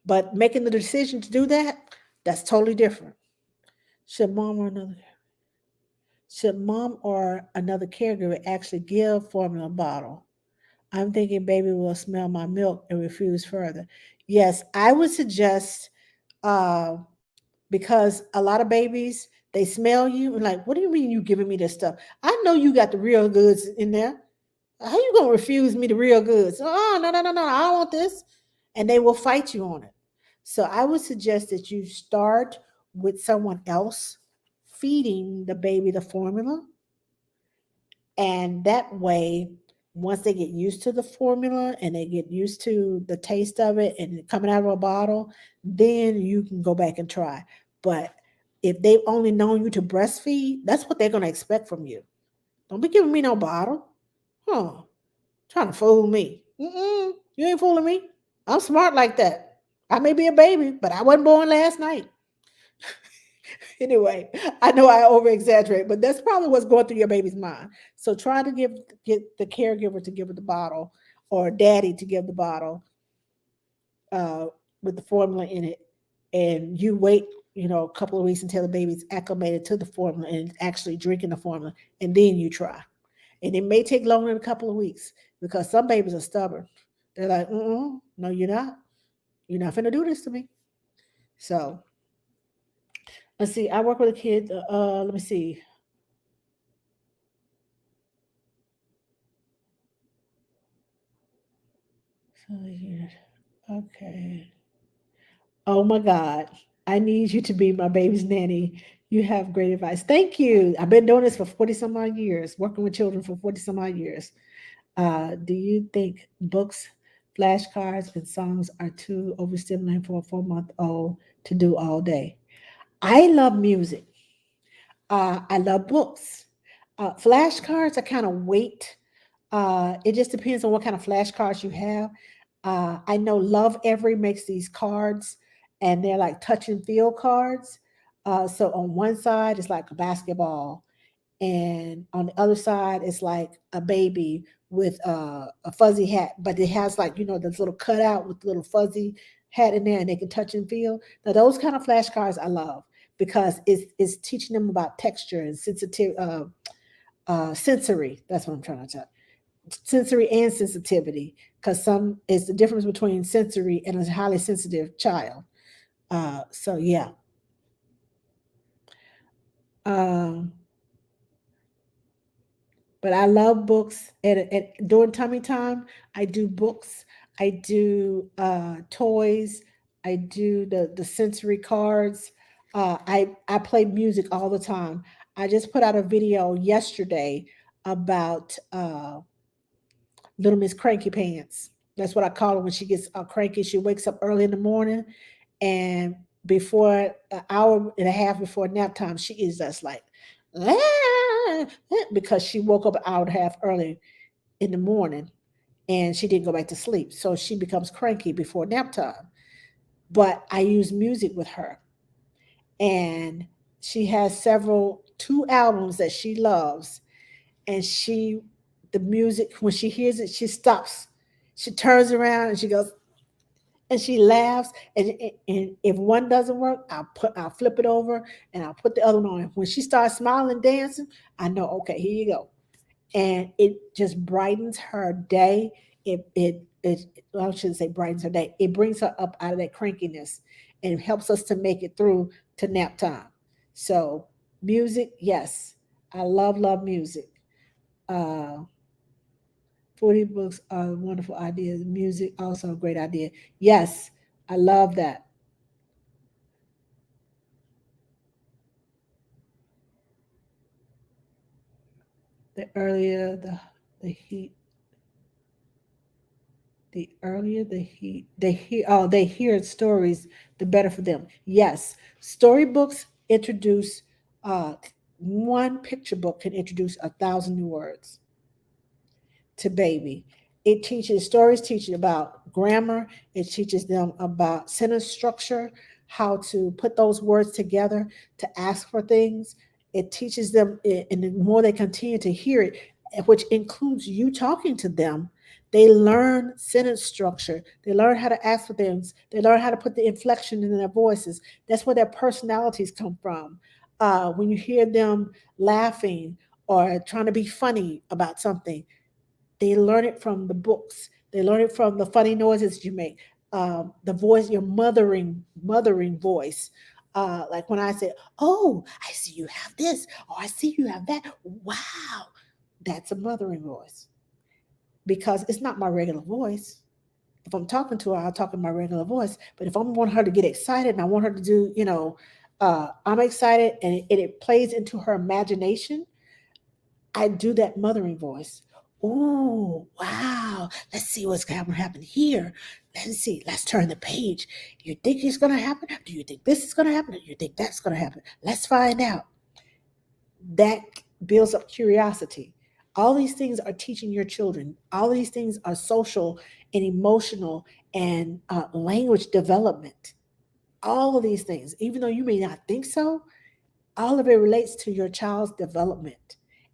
but making the decision to do that, that's totally different. Should mom or another should mom or another caregiver actually give formula bottle? I'm thinking baby will smell my milk and refuse further. Yes, I would suggest uh, because a lot of babies they smell you and like, what do you mean you giving me this stuff? I know you got the real goods in there. How you gonna refuse me the real goods? Oh, no, no, no, no, I don't want this. And they will fight you on it. So I would suggest that you start with someone else feeding the baby the formula. And that way, once they get used to the formula and they get used to the taste of it and coming out of a bottle, then you can go back and try. But if they've only known you to breastfeed, that's what they're going to expect from you. Don't be giving me no bottle. Huh. Trying to fool me. Mm-mm, you ain't fooling me. I'm smart like that. I may be a baby, but I wasn't born last night. Anyway, I know I over exaggerate, but that's probably what's going through your baby's mind. So try to get the caregiver to give her the bottle or daddy to give the bottle uh, with the formula in it. And you wait, a couple of weeks until the baby's acclimated to the formula and actually drinking the formula, and then you try. And it may take longer than a couple of weeks because some babies are stubborn. They're like, no, you're not. You're not going to do this to me. So let's see. I work with a kid. Let me see. So, okay. Oh my God. I need you to be my baby's nanny. You have great advice. Thank you. I've been doing this for 40 some odd years, working with children for 40 some odd years. Do you think books, flashcards, and songs are too overstimulating for a 4-month-old to do all day? I love music. I love books. Flashcards, I kind of wait. It just depends on what kind of flashcards you have. I know Love Every makes these cards, and they're like touch and feel cards. So on one side, it's like a basketball, and on the other side it's like a baby with a fuzzy hat, but it has like, this little cutout with the little fuzzy hat in there, and they can touch and feel. Now those kind of flashcards I love, because it's teaching them about texture and sensitive, sensory. That's what I'm trying to tell. Sensory and sensitivity, because some is the difference between sensory and a highly sensitive child. So yeah. Um, but I love books. And during tummy time, I do books. I do toys. I do the sensory cards. I play music all the time. I just put out a video yesterday about Little Miss Cranky Pants. That's what I call her when she gets cranky. She wakes up early in the morning, and before an hour and a half before nap time, she is just like, "Ah," because she woke up an hour and a half early in the morning and she didn't go back to sleep. So she becomes cranky before nap time. But I use music with her, and she has two albums that she loves, and the music, when she hears it, she stops, she turns around and she goes, and she laughs, and if one doesn't work, I'll flip it over and I'll put the other one on. When she starts smiling and dancing, I know, okay, here you go. And it just brightens her day. It well, I shouldn't say brightens her day, it brings her up out of that crankiness and helps us to make it through to nap time. So music, yes, I love music. uh 40 books are wonderful ideas. Music, also a great idea. Yes, I love that. The earlier the heat, they hear stories, the better for them. Yes, storybooks introduce, uh, one picture book can introduce 1,000 new words to baby. It teaches stories, teaching about grammar. It teaches them about sentence structure, how to put those words together to ask for things. It teaches them, and the more they continue to hear it, which includes you talking to them, they learn sentence structure. They learn how to ask for things. They learn how to put the inflection in their voices. That's where their personalities come from. When you hear them laughing or trying to be funny about something, they learn it from the books. They learn it from the funny noises you make, the voice, your mothering voice. Like when I say, "Oh, I see you have this," or "I see you have that." Wow, that's a mothering voice, because it's not my regular voice. If I'm talking to her, I'll talk in my regular voice. But if I want her to get excited and I want her to do, I'm excited, and it plays into her imagination, I do that mothering voice. Oh, wow. Let's see what's going to happen here. Let's see. Let's turn the page. You think it's going to happen? Do you think this is going to happen? Do you think that's going to happen? Let's find out. That builds up curiosity. All these things are teaching your children. All these things are social and emotional and language development. All of these things, even though you may not think so, all of it relates to your child's development.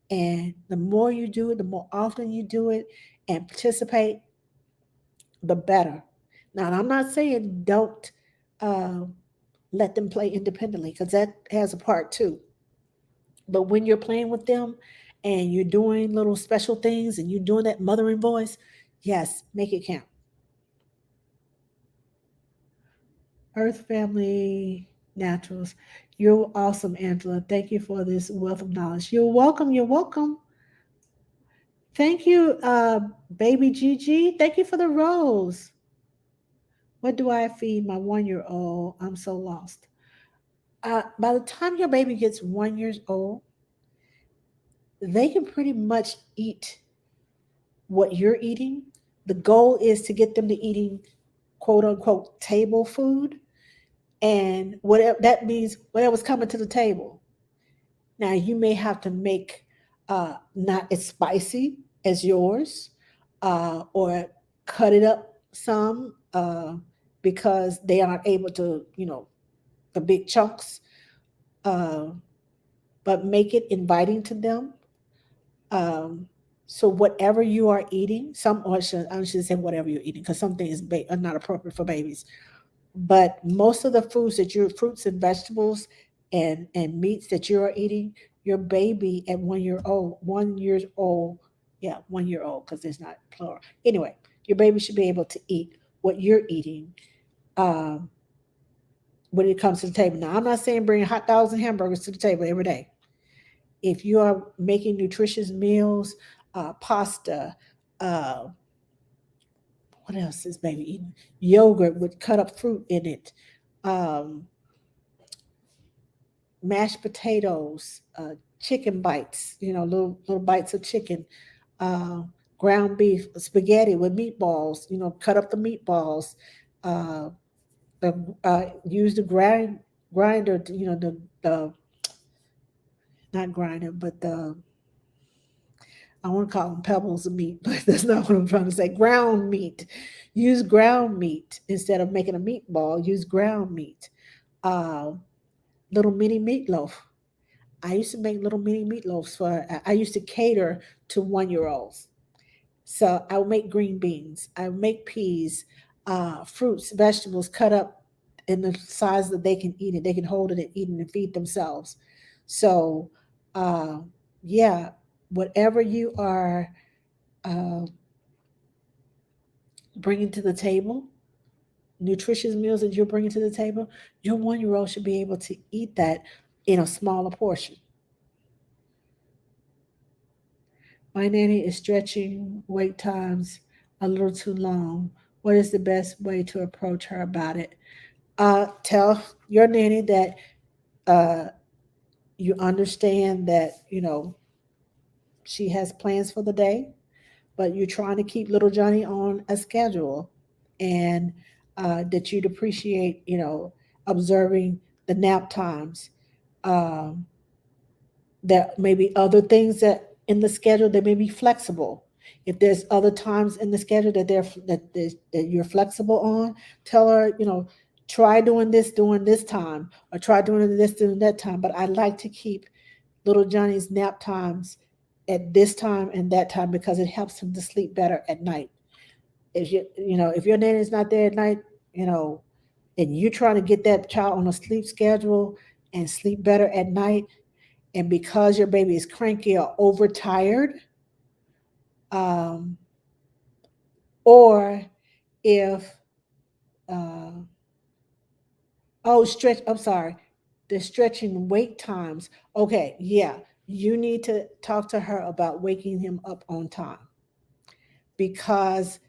And the more you do it, the more often you do it and participate, the better. Now, I'm not saying don't uh, let them play independently, because that has a part too. But when you're playing with them and you're doing little special things and you're doing that mothering voice, yes, make it count. Earth Family Naturals. You're awesome, Angela. Thank you for this wealth of knowledge. You're welcome. You're welcome. Thank you, baby Gigi. Thank you for the rose. What do I feed my 1 year old? I'm so lost. By the time your baby gets 1 year old, they can pretty much eat what you're eating. The goal is to get them to eating quote unquote table food, and whatever that means, whatever's coming to the table. Now you may have to make not as spicy as yours, or cut it up some, because they aren't able to, the big chunks. Uh, but make it inviting to them. Um, so whatever you are eating, I should say whatever you're eating, because some things are not appropriate for babies. But most of the foods that your fruits and vegetables and meats that you are eating, your baby at 1 year old, 1 years old, yeah, 1 year old, because it's not plural. Anyway, your baby should be able to eat what you're eating um, when it comes to the table. Now, I'm not saying bring hot dogs and hamburgers to the table every day. If you are making nutritious meals, pasta, uh, what else is baby eating? Yogurt with cut up fruit in it, um, mashed potatoes, chicken bites, little bites of chicken, uh, ground beef, spaghetti with meatballs, cut up the meatballs, uh, use the grinder, the not grinder, but I want to call them pebbles of meat, but that's not what I'm trying to say. Ground meat. Use ground meat instead of making a meatball. Use ground meat. Uh, Little mini meatloaf. I used to make little mini meatloafs I used to cater to 1 year olds. So I would make green beans. I would make peas, fruits, vegetables cut up in the size that they can eat it. They can hold it and eat it and feed themselves. So, uh, yeah, whatever you are uh, bringing to the table, nutritious meals that you're bringing to the table, your 1 year old should be able to eat that in a smaller portion. My nanny is stretching wait times a little too long. What is the best way to approach her about it? Tell your nanny that uh, you understand that, she has plans for the day, but you're trying to keep little Johnny on a schedule, and that you'd appreciate, observing the nap times. Um, there may be other things that in the schedule that may be flexible. If there's other times in the schedule that you're flexible on, tell her, try doing this time, or try doing this doing that time. But I like to keep little Johnny's nap times at this time and that time, because it helps him to sleep better at night. If your nanny's not there at night, you know, and you're trying to get that child on a sleep schedule and sleep better at night, and because your baby is cranky or overtired, um, or if uh, stretch. I'm sorry, the stretching wake times. Okay, yeah, you need to talk to her about waking him up on time, because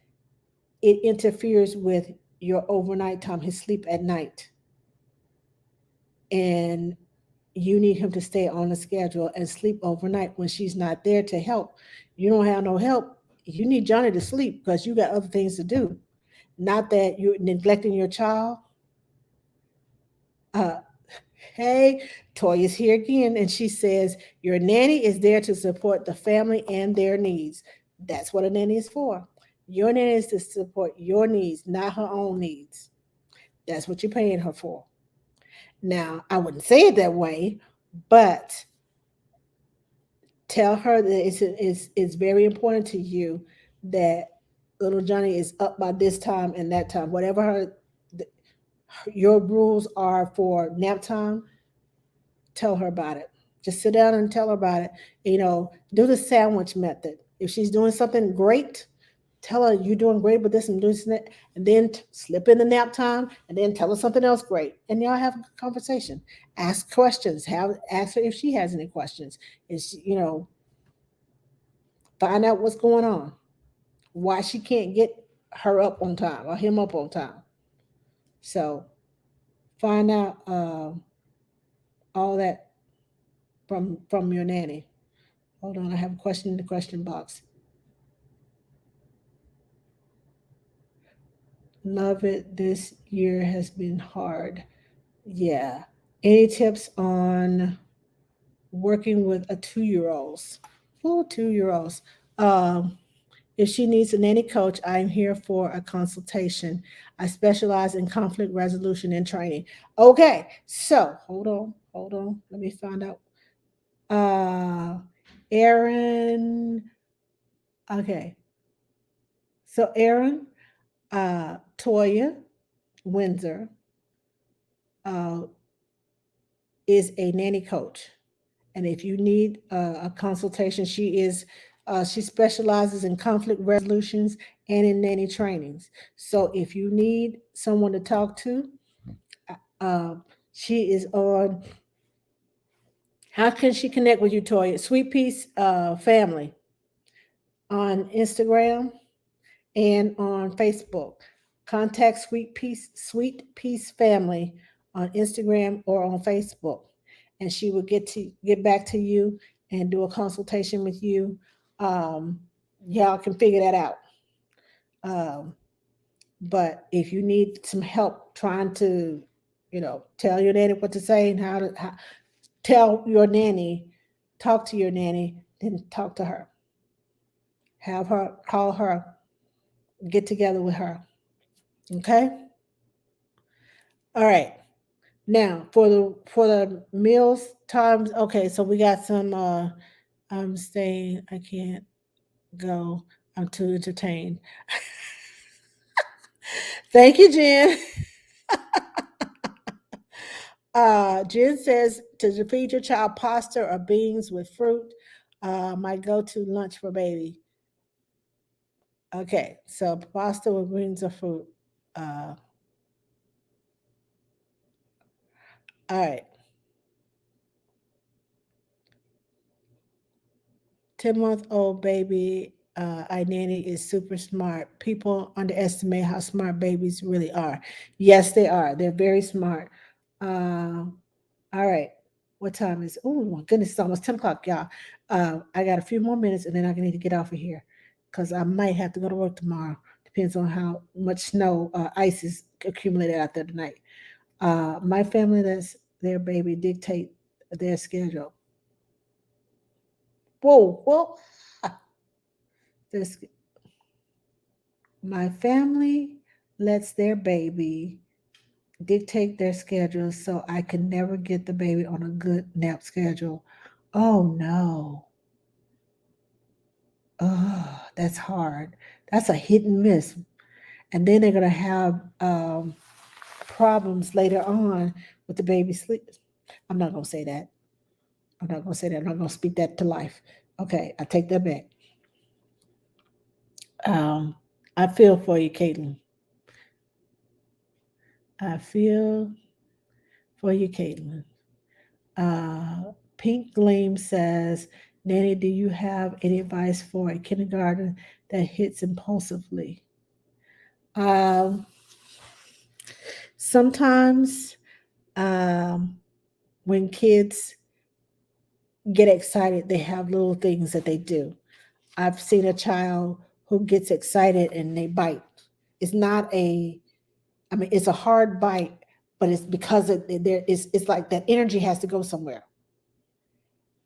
it interferes with your overnight time, his sleep at night, and you need him to stay on the schedule and sleep overnight when she's not there to help. You don't have no help. You need Johnny to sleep because you got other things to do. Not that you're neglecting your child. Uh, hey, Toya's here again, and she says your nanny is there to support the family and their needs. That's what a nanny is for. Your nanny is to support your needs, not her own needs. That's what you're paying her for. Now, I wouldn't say it that way, but tell her that it's very important to you that little Johnny is up by this time and that time. Whatever your rules are for nap time, tell her about it. Just sit down and tell her about it. Do the sandwich method. If she's doing something great, tell her you're doing great with this and doing that, and then slip in the nap time, and then tell her something else great, and y'all have a conversation. Ask questions. Ask her if she has any questions. Find out what's going on, why she can't get her up on time or him up on time. So find out all that from your nanny. Hold on, I have a question in the question box. Love it. This year has been hard. Yeah. Any tips on working with a 2-year-olds? Oh, 2-year-olds. Um, If she needs a nanny coach, I'm here for a consultation. I specialize in conflict resolution and training. Okay, so hold on. Let me find out. Aaron. Okay. So Aaron, Toya Windsor, uh, is a nanny coach. And if you need a consultation, she specializes in conflict resolutions and in nanny trainings. So if you need someone to talk to, uh, she is on. How can she connect with you, Toya? Sweet Peace Family on Instagram and on Facebook. Contact Sweet Peace Family on Instagram or on Facebook, and she will get back to you and do a consultation with you. Um, y'all can figure that out. Um, but if you need some help trying to, tell your nanny what to say and how tell your nanny, talk to your nanny, then talk to her. Have her call her, get together with her. Okay? All right. Now for the meals times, okay, so we got some I'm staying, I can't go. I'm too entertained. Thank you, Jen. Jen says to feed your child pasta or beans with fruit. My go-to lunch for baby. Okay, so pasta with beans or fruit. Uh, all right. 10-month-old baby, I nanny is super smart. People underestimate how smart babies really are. Yes, they are. They're very smart. All right. What time is? Oh my goodness, it's almost 10 o'clock, y'all. I got a few more minutes and then I need to get off of here because I might have to go to work tomorrow. Depends on how much snow, ice is accumulated out there tonight. My family, that's their baby, dictate their schedule. Whoa, whoa. This My family lets their baby dictate their schedule so I can never get the baby on a good nap schedule. Oh no. Oh, that's hard. That's a hit and miss. And then they're going to have problems later on with the baby sleep. I'm not going to say that. I'm not going to say that. I'm not going to speak that to life. Okay, I take that back. Um, I feel for you, Caitlin. I feel for you, Caitlin. Pink Gleam says, Nanny, do you have any advice for a kindergarten that hits impulsively? Um, Sometimes um, when kids get excited, they have little things that they do. I've seen a child who gets excited and they bite. It's not a, I mean, it's a hard bite, but it's because it's like that energy has to go somewhere.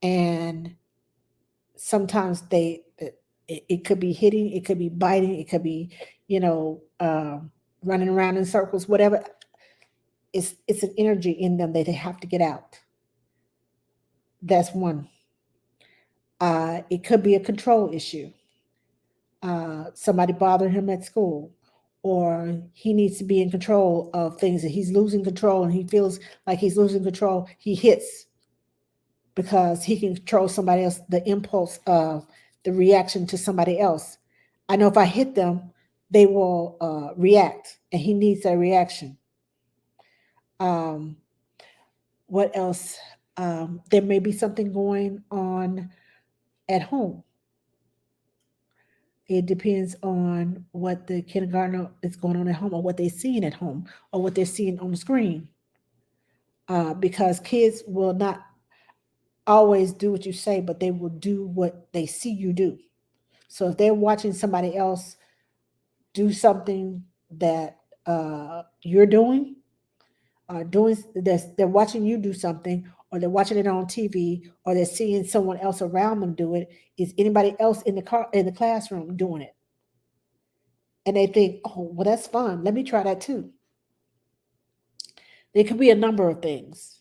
And sometimes it could be hitting, it could be biting, it could be, running around in circles, whatever. It's an energy in them that they have to get out. That's one. It could be a control issue. Somebody bothered him at school, or he needs to be in control of things, and he's losing control, and he feels like he's losing control. He hits because he can control somebody else, the impulse of the reaction to somebody else. I know if I hit them, they will react, and he needs that reaction. Um, what else? There may be something going on at home. It depends on what the kindergartner is going on at home, or what they're seeing at home, or what they're seeing on the screen. Because kids will not always do what you say, but they will do what they see you do. So if they're watching somebody else do something that you're doing, they're watching you do something, or they're watching it on TV, or they're seeing someone else around them do it. Is anybody else in the classroom doing it? And they think, oh, well, that's fun. Let me try that too. There could be a number of things,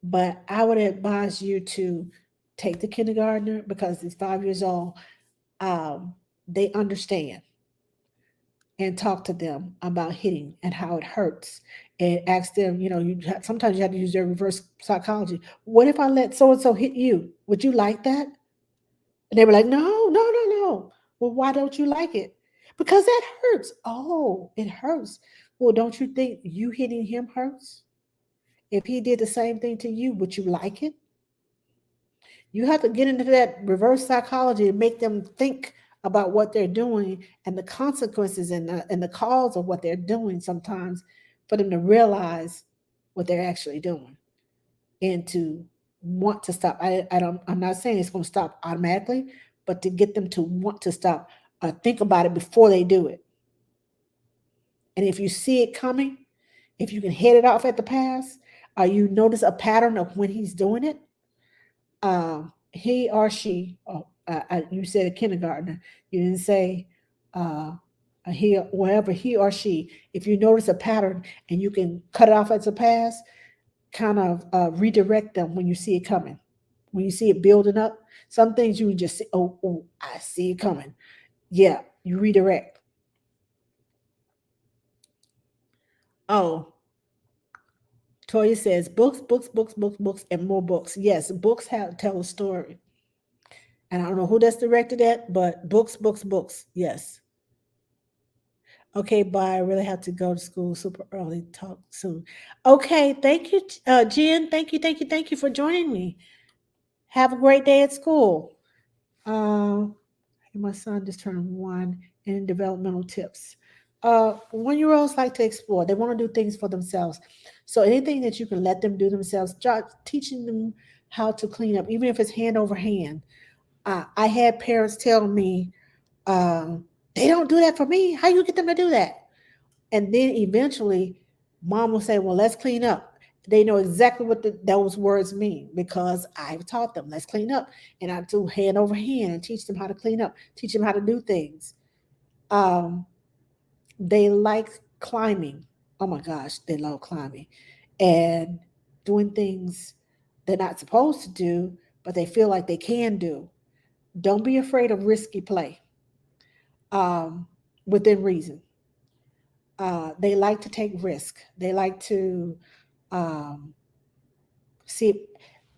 but I would advise you to take the kindergartner because he's 5 years old. They understand, and talk to them about hitting and how it hurts, and ask them, sometimes you have to use their reverse psychology. What if I let so and so hit you? Would you like that? And they were like, no, no, no, no. Well, why don't you like it? Because that hurts. Oh, it hurts. Well, don't you think you hitting him hurts? If he did the same thing to you, would you like it? You have to get into that reverse psychology and make them think about what they're doing and the consequences and the cause of what they're doing sometimes, for them to realize what they're actually doing and to want to stop. I'm not saying it's going to stop automatically, but to get them to want to stop, think about it before they do it. And if you see it coming, if you can head it off at the pass, or you notice a pattern of when he's doing it, he or she, you said a kindergartner, you didn't say he, wherever he or she, if you notice a pattern and you can cut it off as a pass, kind of redirect them when you see it coming. When you see it building up, some things you just say, oh, I see it coming. Yeah, you redirect. Oh, Toya says books, books, books, books, books, and more books. Yes, books tell a story. And I don't know who that's directed at, but books, books, books. Yes. Okay, bye. I really have to go to school super early. Talk soon. Okay, thank you, Jen. Thank you, thank you, thank you for joining me. Have a great day at school. Uh, my son just turned 1 in developmental tips. 1-year-olds like to explore. They want to do things for themselves. So anything that you can let them do themselves, teaching them how to clean up, even if it's hand over hand. I had parents tell me, they don't do that for me. How you get them to do that? And then eventually, mom will say, well, let's clean up. They know exactly what those words mean because I've taught them, let's clean up. And I do hand over hand and teach them how to clean up, teach them how to do things. They like climbing. Oh my gosh, they love climbing and doing things they're not supposed to do, but they feel like they can do. Don't be afraid of risky play, um, within reason. They like to take risk. They like to um, see,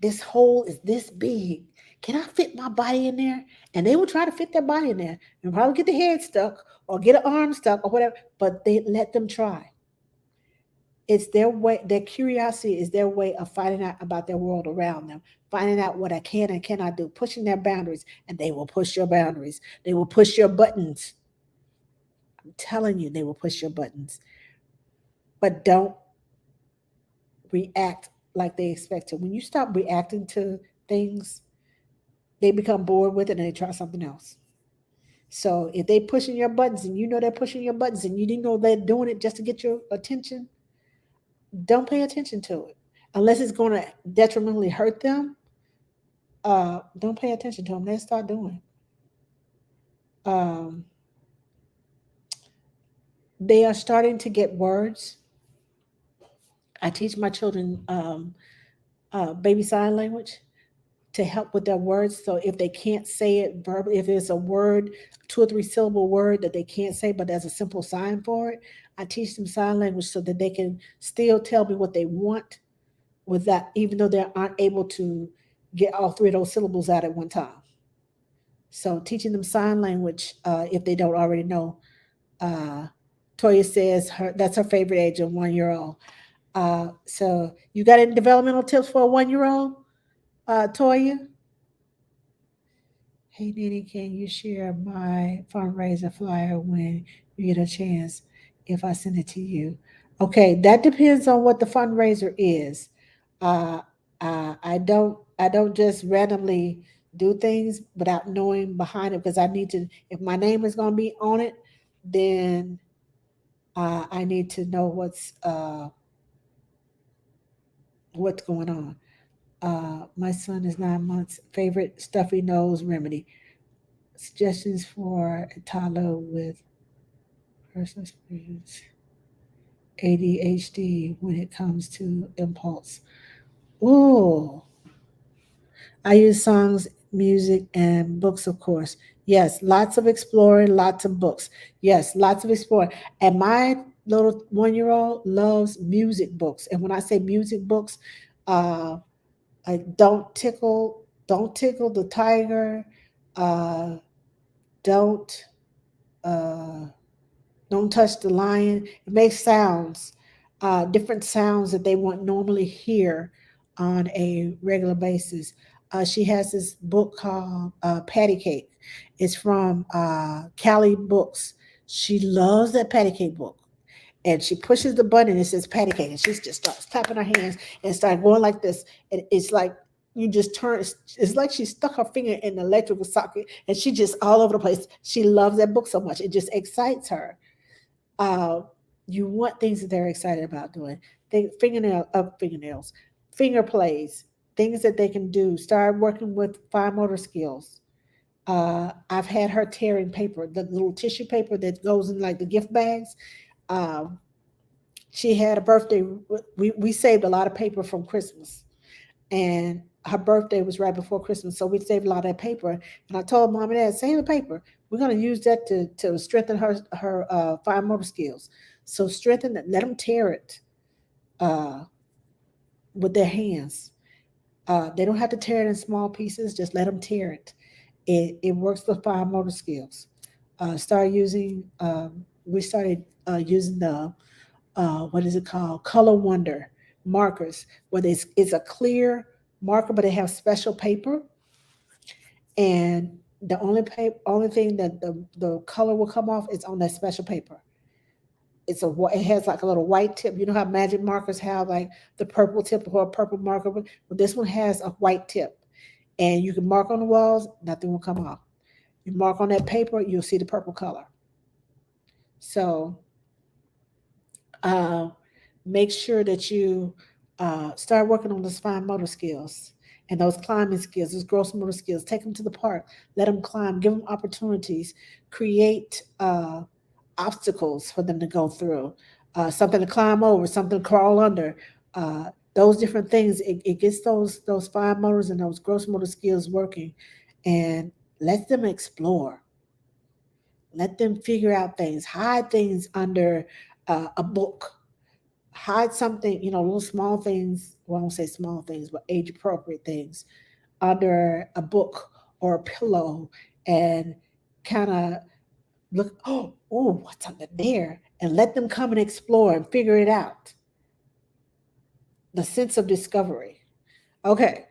this hole is this big. Can I fit my body in there? And they will try to fit their body in there and probably get the head stuck or get an arm stuck or whatever, but they let them try. It's their way, their curiosity is their way of finding out about their world around them, finding out what I can and cannot do, pushing their boundaries, and they will push your boundaries. They will push your buttons. I'm telling you, they will push your buttons. But don't react like they expect to. When you stop reacting to things, they become bored with it and they try something else. So if they pushing your buttons and you know they're pushing your buttons and you didn't know they're doing it just to get your attention, don't pay attention to it. Unless it's going to detrimentally hurt them, don't pay attention to them. They start doing it. They are starting to get words. I teach my children baby sign language to help with their words. So if they can't say it verbally, if it's a word, 2 or 3 syllable word that they can't say, but there's a simple sign for it, I teach them sign language so that they can still tell me what they want with that, even though they aren't able to get all 3 of those syllables out at one time. So teaching them sign language, if they don't already know. Uh, Toya says that's her favorite age, of 1-year-old. So you got any developmental tips for a 1-year-old, Toya? Hey, Nanny, can you share my fundraiser flyer when you get a chance if I send it to you? Okay, that depends on what the fundraiser is. Uh, I don't just randomly do things without knowing behind it because I need to. If my name is going to be on it, then I need to know what's going on. My son is 9 months. Favorite stuffy nose remedy. Suggestions for a toddler with personal experience ADHD when it comes to impulse. Oh, I use songs, music, and books, of course. Yes, lots of exploring, lots of books. Yes, lots of exploring. And my little 1-year-old loves music books. And when I say music books, uh, I don't tickle the tiger, uh, don't uh, don't touch the lion. It makes sounds, different sounds that they won't normally hear on a regular basis. She has this book called Patty Cake. It's from Cali Books. She loves that patty cake book. And she pushes the button and it says patty cake. And she just starts clapping her hands and start going like this. And it's like you just turn, it's like she stuck her finger in the electrical socket and she just all over the place. She loves that book so much. It just excites her. uh, you want things that they're excited about doing. Fingernails, finger plays, things that they can do. Start working with fine motor skills. I've had her tearing paper, the little tissue paper that goes in like the gift bags. Um, she had a birthday. We saved a lot of paper from Christmas, and her birthday was right before Christmas, so we saved a lot of that paper. And I told mom and dad, save the paper. We're going to use that to strengthen her fine motor skills. So strengthen it. Let them tear it uh, with their hands. They don't have to tear it in small pieces. Just let them tear it. It works with fine motor skills. Start using. We started using the what is it called? Color Wonder markers, where it's a clear marker, but they have special paper, and the only thing that the color will come off is on that special paper. It has like a little white tip. You know how magic markers have like the purple tip or a purple marker, but this one has a white tip, and you can mark on the walls, nothing will come off. You mark on that paper, you'll see the purple color. So uh, make sure that you start working on those fine motor skills and those climbing skills, those gross motor skills. Take them to the park, let them climb, give them opportunities, create obstacles for them to go through, something to climb over, something to crawl under. Those different things, it gets those fine motors and those gross motor skills working, and let them explore. Let them figure out things, hide things under a book, hide something, little small things. Well, I won't say small things, but age appropriate things under a book or a pillow, and kind of look, oh, what's under there? And let them come and explore and figure it out. The sense of discovery. Okay.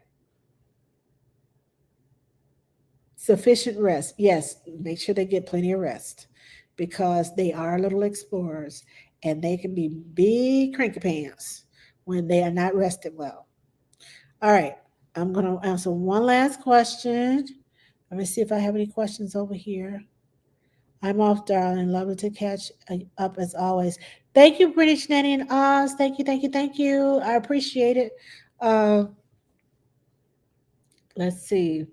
Sufficient rest. Yes, make sure they get plenty of rest because they are little explorers and they can be big cranky pants when they are not rested well. All right, I'm going to answer one last question. Let me see if I have any questions over here. I'm off, darling. Lovely to catch up as always. Thank you, British Nanny and Oz. Thank you, thank you, thank you. I appreciate it. Uh, let's see.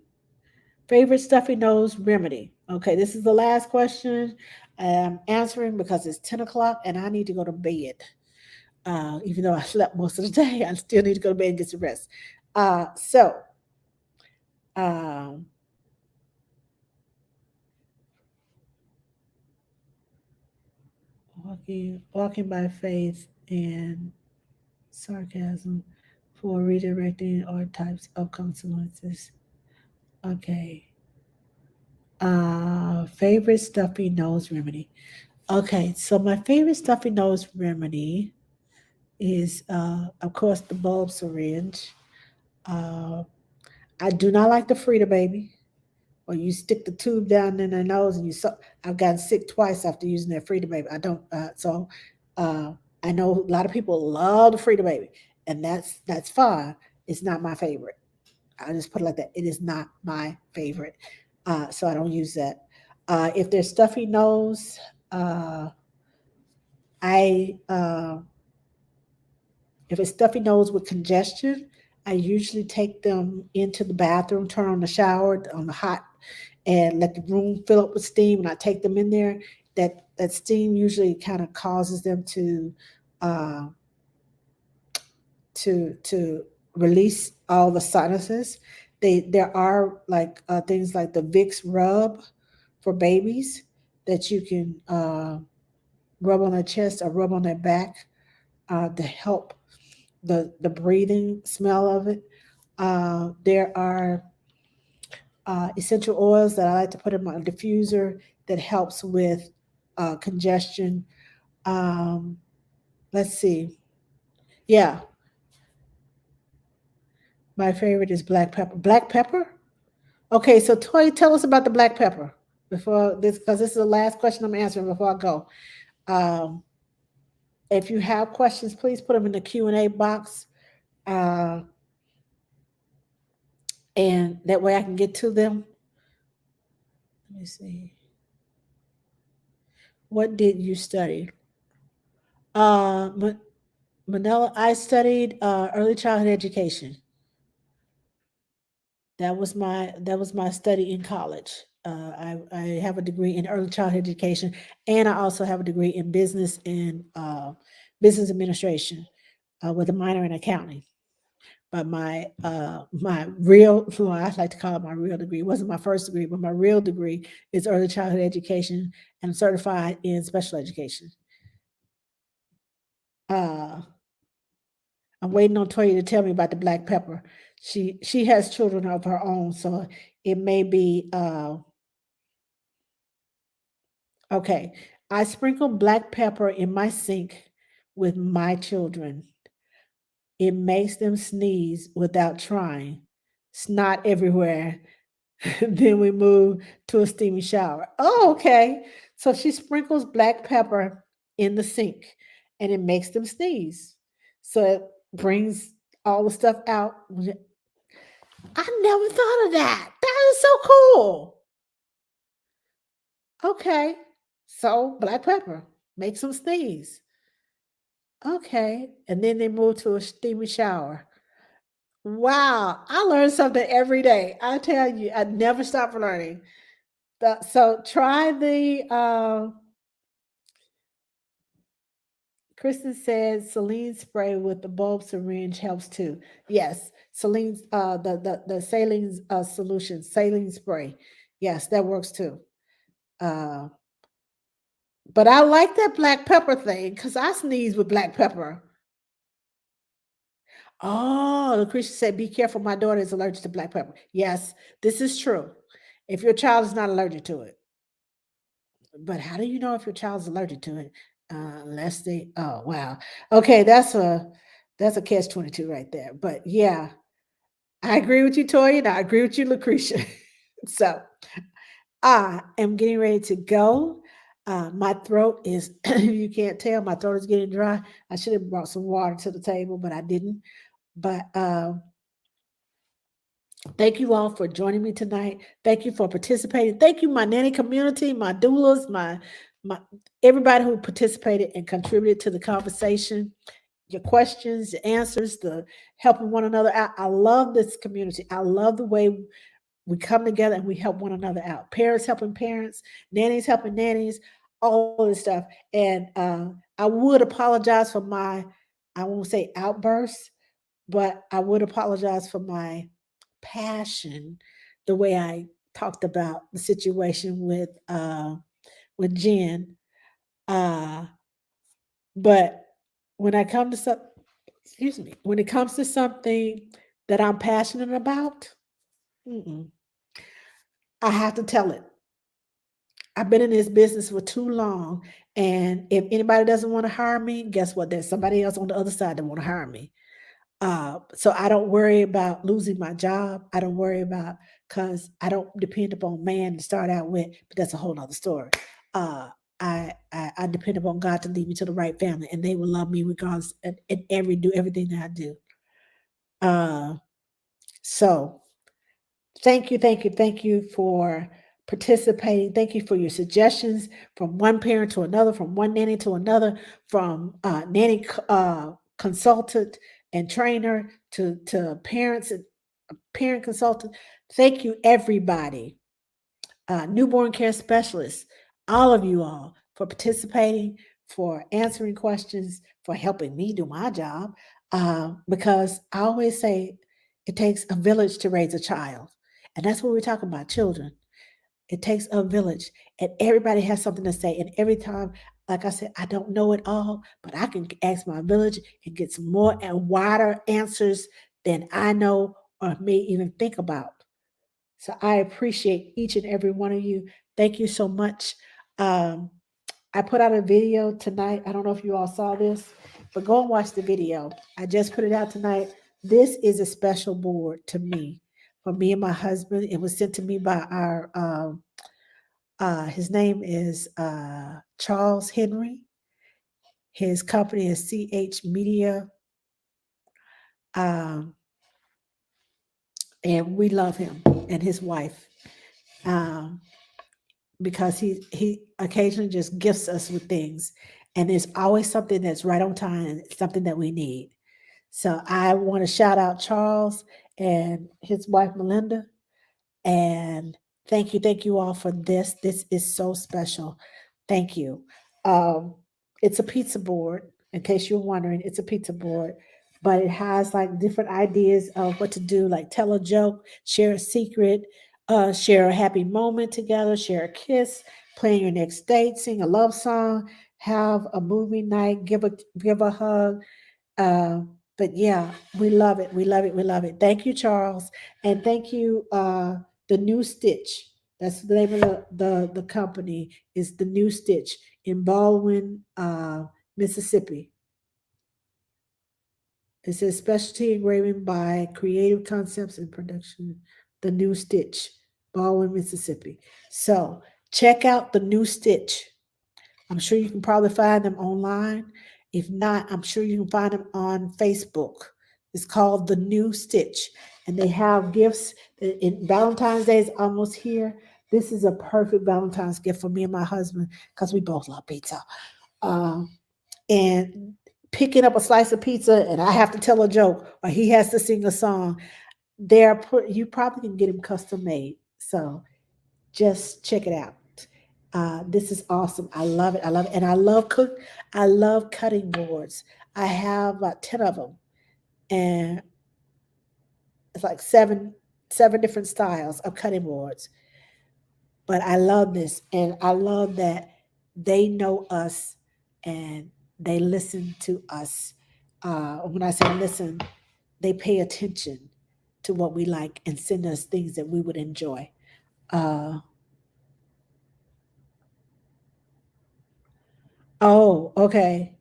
Favorite stuffy nose remedy. Okay, this is the last question I'm answering because it's 10 o'clock and I need to go to bed. Even though I slept most of the day, I still need to go to bed and get some rest. So, um, walking by faith and sarcasm for redirecting all types of consequences. Okay. Favorite stuffy nose remedy. Okay, so my favorite stuffy nose remedy is, of course, the bulb syringe. Uh, I do not like the Frida baby, or you stick the tube down in their nose and you suck. I've gotten sick twice after using that Frida baby. I don't. Uh, I know a lot of people love the Frida baby, and that's fine. It's not my favorite. I just put it like that. It is not my favorite, so I don't use that. If there's stuffy nose, uh, I if it's stuffy nose with congestion, I usually take them into the bathroom, turn on the shower on the hot, and let the room fill up with steam. And I take them in there. That steam usually kind of causes them uh, to release all the sinuses. there are like things like the Vicks rub for babies that you can rub on their chest or rub on their back to help the breathing smell of it. There are essential oils that I like to put in my diffuser that helps with congestion. Um, let's see. Yeah, my favorite is black pepper. Black pepper? Okay, so Toy, tell us about the black pepper before this, because this is the last question I'm answering before I go. Um, if you have questions, please put them in the Q&A box, uh, and that way I can get to them. Let me see. What did you study? Uh, Manila, I studied early childhood education. That was my study in college. I have a degree in early childhood education, and I also have a degree in business and business administration with a minor in accounting. But my real, well, I like to call it my real degree. It wasn't my first degree, but my real degree is early childhood education, and I'm certified in special education. Uh, I'm waiting on Toya to tell me about the black pepper. She has children of her own, so it may be okay. I sprinkle black pepper in my sink with my children. It makes them sneeze without trying. Snot everywhere. Then we move to a steamy shower. Oh, okay. So she sprinkles black pepper in the sink and it makes them sneeze. So it brings all the stuff out. I never thought of that. That is so cool. Okay. So black pepper makes them sneeze. Okay. And then they move to a steamy shower. Wow. I learn something every day. I tell you, I never stop learning. So try the Kristen said saline spray with the bulb syringe helps too. Yes, saline the saline solution, saline spray. Yes, that works too. Uh but I like that black pepper thing because I sneeze with black pepper. Oh, Lucretia said, be careful. My daughter is allergic to black pepper. Yes, this is true. If your child is not allergic to it. But how do you know if your child's allergic to it? Unless they, oh wow. Okay, that's a catch 22 right there. But yeah, I agree with you, Toya, and I agree with you, Lucretia. So I am getting ready to go. My throat is, you can't tell, my throat is getting dry. I should have brought some water to the table, but I didn't. But thank you all for joining me tonight. Thank you for participating. Thank you, my nanny community, my doulas, my everybody who participated and contributed to the conversation. Your questions, your answers, the helping one another out. I love this community. I love the way we come together and we help one another out. Parents helping parents, nannies helping nannies, all this stuff. And I would apologize for my, I won't say outbursts, but I would apologize for my passion, the way I talked about the situation with Jen. Uh, but when I come to some, excuse me, when it comes to something that I'm passionate about, mm-mm, I have to tell it. I've been in this business for too long, and if anybody doesn't want to hire me, guess what? There's somebody else on the other side that want to hire me. So I don't worry about losing my job. I don't worry about because I don't depend upon man to start out with, but that's a whole nother story. Uh, I depend upon God to lead me to the right family, and they will love me regardless and do everything that I do. Uh, so thank you for participating. Thank you for your suggestions from one parent to another, from one nanny to another, from nanny consultant and trainer to parents and parent consultant. Thank you, everybody. Newborn care specialists, all of you all, for participating, for answering questions, for helping me do my job. Because I always say, It takes a village to raise a child. And that's what we're talking about, children. It takes a village, and everybody has something to say. And every time, like I said, I don't know it all, but I can ask my village and get some more and wider answers than I know or may even think about. So I appreciate each and every one of you. Thank you so much. Um, I put out a video tonight. I don't know if you all saw this, but go and watch the video. I just put it out tonight. This is a special board to me, for me and my husband. It was sent to me by our his name is Charles Henry. His company is CH Media. Um, and we love him and his wife, um, because he occasionally just gifts us with things. And there's always something that's right on time and something that we need. So I want to shout out Charles and his wife Melinda. And thank you all for this. This is so special. Thank you. Um, it's a pizza board, in case you're wondering. It's a pizza board, but it has like different ideas of what to do, like tell a joke, share a secret, share a happy moment together, share a kiss, plan your next date, sing a love song, have a movie night, give a hug, but yeah, we love it. We love it. We love it. Thank you, Charles. And thank you, The New Stitch. That's the name of the company, is The New Stitch in Baldwin, Mississippi. It says specialty engraving by Creative Concepts and Production, The New Stitch, Baldwin, Mississippi. So check out The New Stitch. I'm sure you can probably find them online. If not, I'm sure you can find them on Facebook. It's called The New Stitch, and they have gifts. In Valentine's Day is almost here. This is a perfect Valentine's gift for me and my husband because we both love pizza. Um, and picking up a slice of pizza, and I have to tell a joke, or he has to sing a song. You probably can get him custom made. So just check it out. This is awesome. I love it. I love it. And I love cutting boards. I have about 10 of them. And it's like seven different styles of cutting boards. But I love this. And I love that they know us and they listen to us. When I say listen, they pay attention to what we like and send us things that we would enjoy. Uh, oh, okay.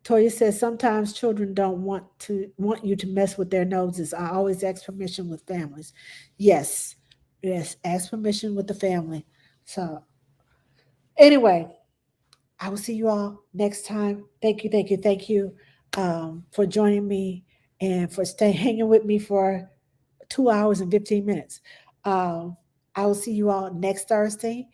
Toya says sometimes children don't want you to mess with their noses. I always ask permission with families. Yes, yes, ask permission with the family. So anyway, I will see you all next time. Thank you for joining me and for staying hanging with me for 2 hours and 15 minutes. Um, I will see you all next Thursday.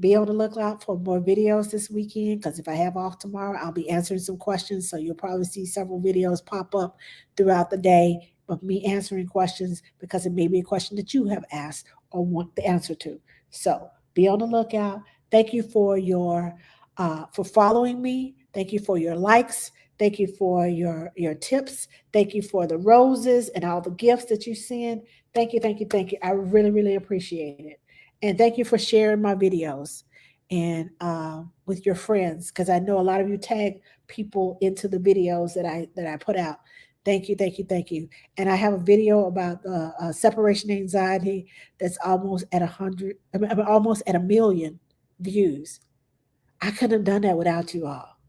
Be on the lookout for more videos this weekend because if I have off tomorrow, I'll be answering some questions. So you'll probably see several videos pop up throughout the day of me answering questions because it may be a question that you have asked or want the answer to. So be on the lookout. Thank you for following me. Thank you for your likes. Thank you for your tips. Thank you for the roses and all the gifts that you send. Thank you. I really, really appreciate it. And thank you for sharing my videos and with your friends because I know a lot of you tag people into the videos that I put out. Thank you. And I have a video about separation anxiety that's almost at 100, almost at 1 million views. I couldn't have done that without you all.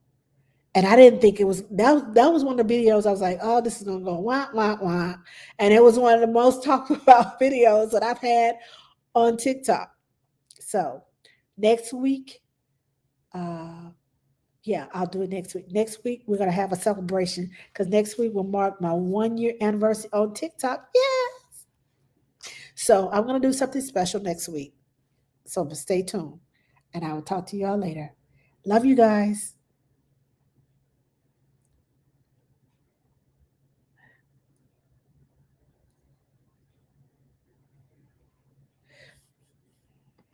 And I didn't think it was that was one of the videos I was like, oh, this is gonna go wah wah wah. And it was one of the most talked about videos that I've had on TikTok. So next week, uh yeah, I'll do it next week. Next week we're gonna have a celebration because next week will mark my 1 year anniversary on TikTok. Yeah. So I'm gonna do something special next week. So stay tuned. And I will talk to y'all later. Love you guys.